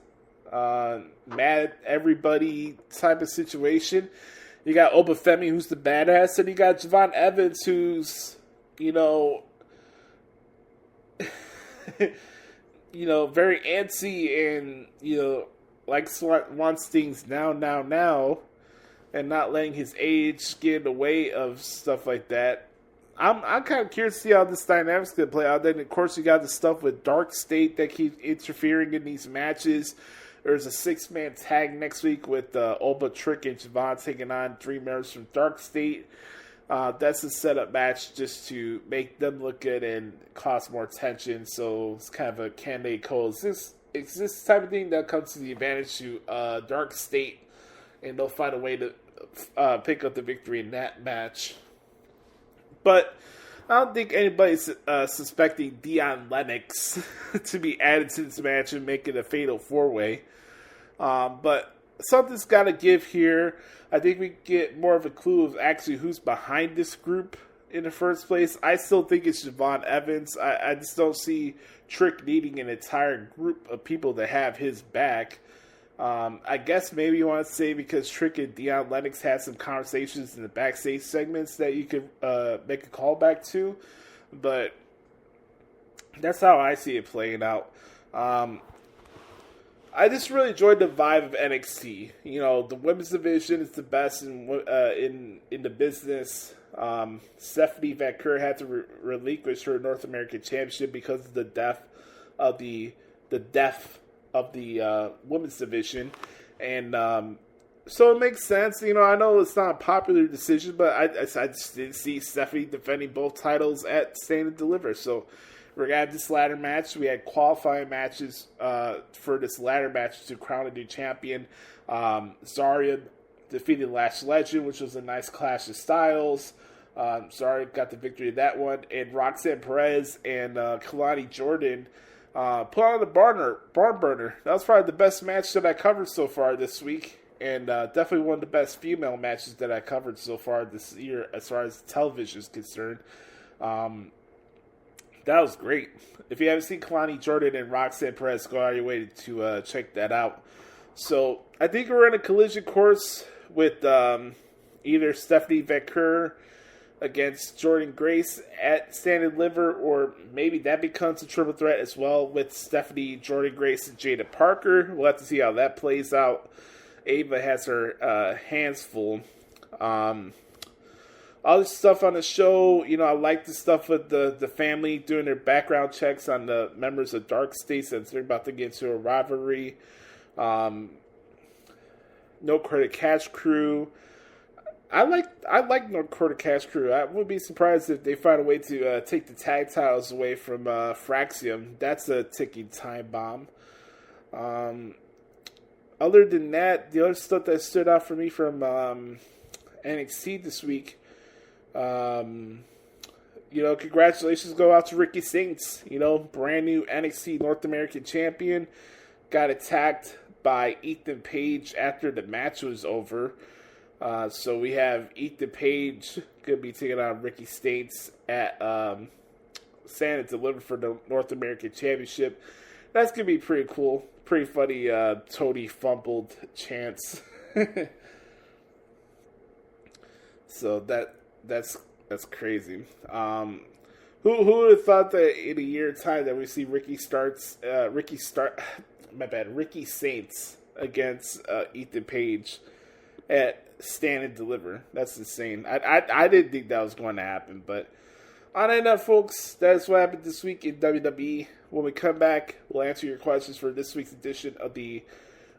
F: mad at everybody type of situation. You got Obafemi, who's the badass, and you got Javon Evans, who's, very antsy and, wants things now, and not letting his age get in the way of stuff like that. I'm kind of curious to see how this dynamic's going to play out. Then, of course, you got the stuff with Dark State that keeps interfering in these matches. There's a 6-man tag next week with Oba, Trick, and Javon taking on 3 members from Dark State. That's a setup match just to make them look good and cause more tension. So it's kind of a can they coexist? It's this type of thing that comes to the advantage to Dark State, and they'll find a way to pick up the victory in that match. But I don't think anybody's suspecting Dion Lennox to be added to this match and make it a fatal 4-way. But something's got to give here. I think we get more of a clue of actually who's behind this group in the first place. I still think it's Javon Evans. I just don't see Trick needing an entire group of people to have his back. I guess maybe you want to say because Trick and Dion Lennox had some conversations in the backstage segments that you could make a callback to. But that's how I see it playing out. I just really enjoyed the vibe of NXT. The women's division is the best in the business. Stephanie Vaquer had to relinquish her North American Championship because of the death of the women's division, and so it makes sense. I know it's not a popular decision, but I just didn't see Stephanie defending both titles at Stand and Deliver. So we got this ladder match. We had qualifying matches for this ladder match to crown a new champion. Zarya defeated Lash Legend, which was a nice clash of styles. Zarya got the victory in that one, and Roxanne Perez and Kalani Jordan put on the barn burner. That was probably the best match that I covered so far this week, and definitely one of the best female matches that I covered so far this year as far as television is concerned. That was great. If you haven't seen Kalani Jordan and Roxanne Perez, go out of your way to check that out. So I think we're in a collision course with either Stephanie Vaquer against Jordan Grace at Stand and Deliver, or maybe that becomes a triple threat as well with Stephanie, Jordan Grace, and Jada Parker. We'll have to see how that plays out. Ava has her hands full. Other stuff on the show, I like the stuff with the family doing their background checks on the members of Dark State since they're about to get into a rivalry. No Credit Cash Crew. I like North Dakota Cash Crew. I wouldn't be surprised if they find a way to take the tag titles away from Fraxium. That's a ticking time bomb. Other than that, the other stuff that stood out for me from NXT this week, congratulations go out to Ricky Saints. Brand new NXT North American champion. Got attacked by Ethan Page after the match was over. So we have Ethan Page going to be taking on Ricky Saints at Santa delivered for the North American Championship. That's going to be pretty cool. Pretty funny Tony fumbled chance. So that's crazy. Who would have thought that in a year's time that we see Ricky Saints against Ethan Page at Stand and Deliver. That's insane. I didn't think that was going to happen, but on that note, folks, that's what happened this week in WWE. When we come back, we'll answer your questions for this week's edition of the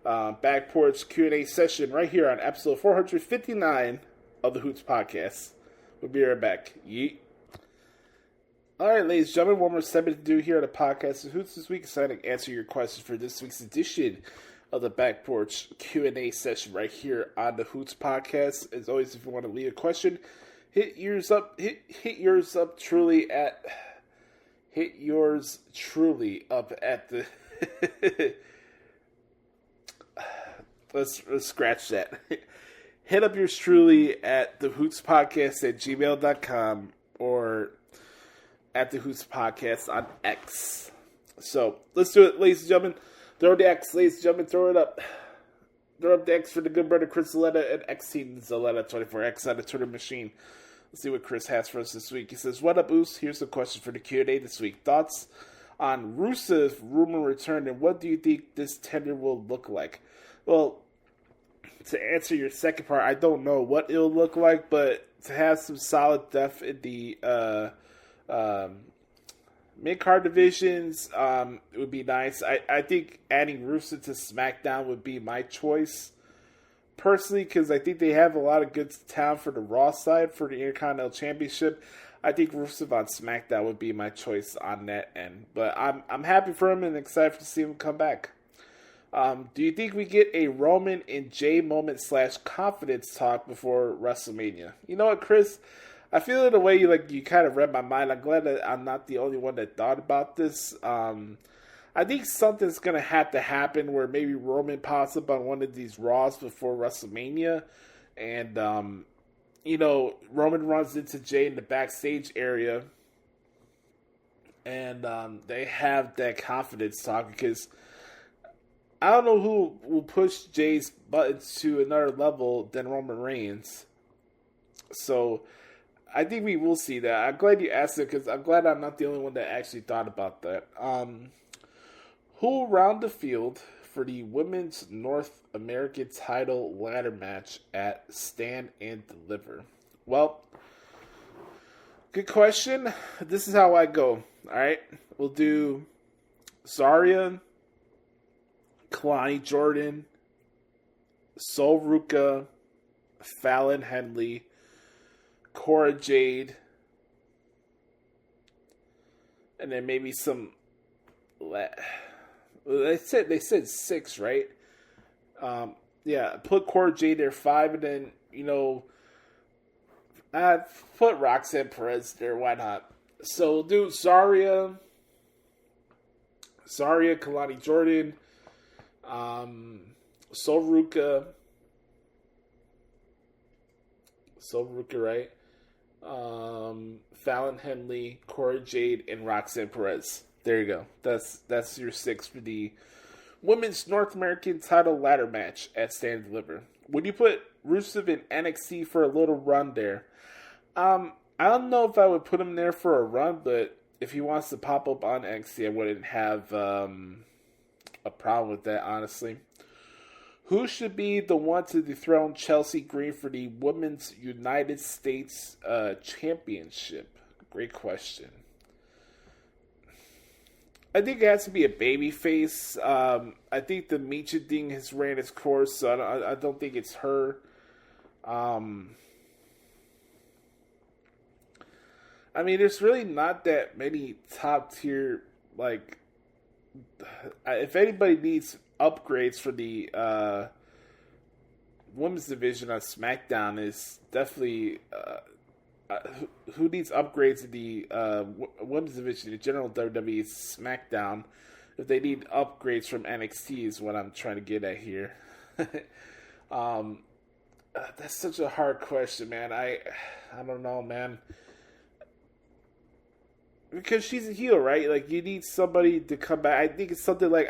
F: Back Porch Q&A session right here on episode 459 of the Hoots Podcast. We'll be right back. Yeet. All right, ladies and gentlemen, one more segment to do here on the podcast of Hoots this week. Excited to answer your questions for this week's edition of the Back Porch Q&A session right here on the Hoots Podcast. As always, if you want to leave a question, hit yours truly up at the let's scratch that. Hit up yours truly at the Hoots Podcast at gmail.com or at the Hoots Podcast on X. So let's do it, ladies and gentlemen. Throw the X, ladies and gentlemen. Throw it up. Throw up the X for the good brother Chris Zaletta and X Team Zaletta 24X on the Twitter machine. Let's see what Chris has for us this week. He says, "What up, Oos? Here's the question for the Q&A this week. Thoughts on Rusev rumor return, and what do you think this tender will look like?" Well, to answer your second part, I don't know what it'll look like, but to have some solid depth in the mid-card divisions, it would be nice. I think adding Rusev to SmackDown would be my choice, personally, because I think they have a lot of good talent for the Raw side for the Intercontinental Championship. I think Rusev on SmackDown would be my choice on that end. But I'm happy for him and excited to see him come back. Do you think we get a Roman and Jay moment / confidence talk before WrestleMania? You know what, Chris? I feel in a way you kind of read my mind. I'm glad that I'm not the only one that thought about this. I think something's going to have to happen where maybe Roman pops up on one of these Raws before WrestleMania. And, Roman runs into Jay in the backstage area. And they have that confidence talk because I don't know who will push Jay's buttons to another level than Roman Reigns. So I think we will see that. I'm glad you asked it because I'm glad I'm not the only one that actually thought about that. Who will round the field for the Women's North American title ladder match at Stand and Deliver? Well, good question. This is how I go. All right. We'll do Zarya, Kalani Jordan, Sol Ruka, Fallon Henley, Cora Jade, and then maybe some. They said 6, right? Yeah, put Cora Jade there 5, and then put Roxanne Perez there. Why not? So we'll do Zarya, Kalani Jordan, Sol Ruka, right? Fallon Henley, Cora Jade, and Roxanne Perez. There you go. That's your 6 for the Women's North American title ladder match at Stand and Deliver. Would you put Rusev in NXT for a little run there? I don't know if I would put him there for a run, but if he wants to pop up on NXT, I wouldn't have a problem with that, honestly. Who should be the one to dethrone Chelsea Green for the Women's United States Championship? Great question. I think it has to be a babyface. I think the Micha thing has ran its course, so I don't think it's her. I mean, there's really not that many top tier, like, if anybody needs upgrades for the women's division on SmackDown, is definitely who needs upgrades in the women's division in general WWE is SmackDown. If they need upgrades from NXT is what I'm trying to get at here. That's such a hard question, man. I don't know, man. Because she's a heel, right? Like, you need somebody to come back. I think it's something like,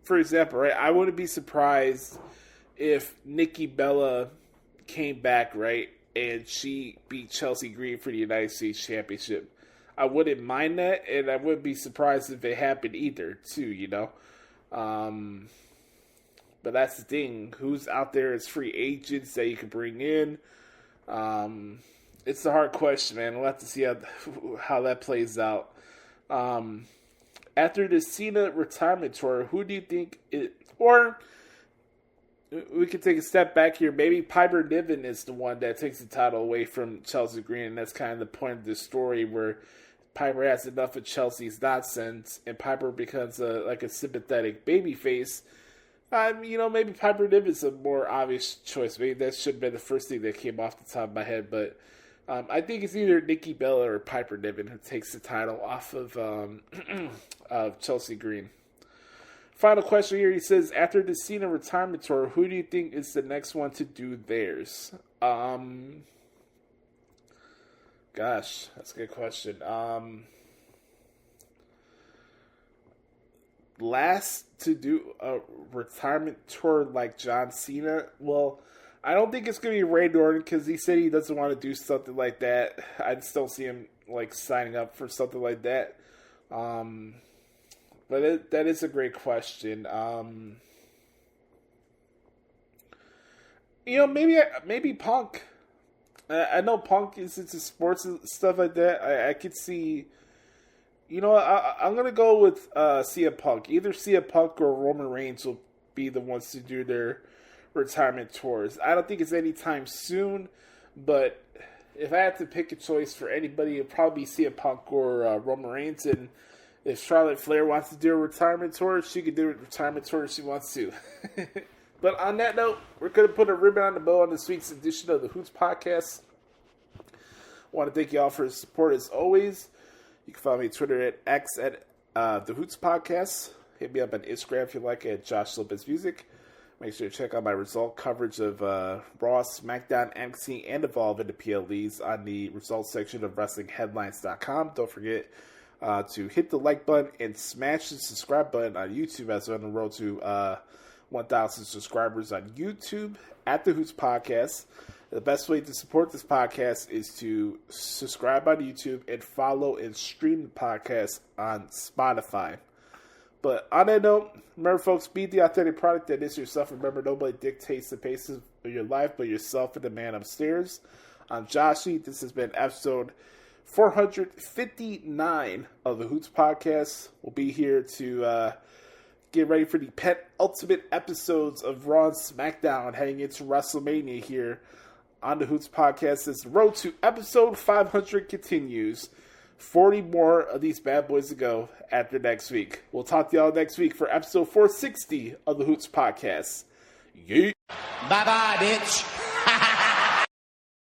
F: for example, right? I wouldn't be surprised if Nikki Bella came back, right? And she beat Chelsea Green for the United States Championship. I wouldn't mind that, and I wouldn't be surprised if it happened either, too, you know? But that's the thing. Who's out there as free agents that you can bring in? It's a hard question, man. We'll have to see how that plays out. After the Cena retirement tour, who do you think or we could take a step back here. Maybe Piper Niven is the one that takes the title away from Chelsea Green, and that's kind of the point of the story where Piper has enough of Chelsea's nonsense, and Piper becomes a sympathetic babyface. Maybe Piper Niven's a more obvious choice. Maybe that should have been the first thing that came off the top of my head, but I think it's either Nikki Bella or Piper Niven who takes the title off of Chelsea Green. Final question here. He says, after the Cena retirement tour, who do you think is the next one to do theirs? Gosh, that's a good question. Last to do a retirement tour like John Cena? Well, I don't think it's going to be Randy Orton because he said he doesn't want to do something like that. I just don't see him signing up for something like that. But that is a great question. Maybe Punk. I know Punk is into sports and stuff like that. I could see. I'm going to go with CM Punk. Either CM Punk or Roman Reigns will be the ones to do their retirement tours. I don't think it's anytime soon, but if I had to pick a choice for anybody, it would probably be CM Punk or Roman Reigns. And if Charlotte Flair wants to do a retirement tour, she can do a retirement tour if she wants to. But on that note, we're going to put a ribbon on the bow on this week's edition of the Hoots Podcast. I want to thank you all for the support as always. You can follow me on Twitter at X at the Hoots Podcast. Hit me up on Instagram if you like at Joshie Lopez Music. Make sure to check out my result coverage of Raw, SmackDown, NXT, and Evolve into PLEs on the results section of WrestlingHeadlines.com. Don't forget to hit the like button and smash the subscribe button on YouTube as we're on the road to 1,000 subscribers on YouTube at the Hoots Podcast. The best way to support this podcast is to subscribe on YouTube and follow and stream the podcast on Spotify. But on that note, remember, folks, be the authentic product that is yourself. Remember, nobody dictates the pace of your life but yourself and the man upstairs. I'm Joshie. This has been episode 459 of the Hoots Podcast. We'll be here to get ready for the penultimate episodes of Raw and SmackDown heading into WrestleMania here on the Hoots Podcast as the road to episode 500 continues. 40 more of these bad boys to go after next week. We'll talk to y'all next week for episode 460 of the Hoots Podcast. Yeet.
G: Bye-bye, bitch.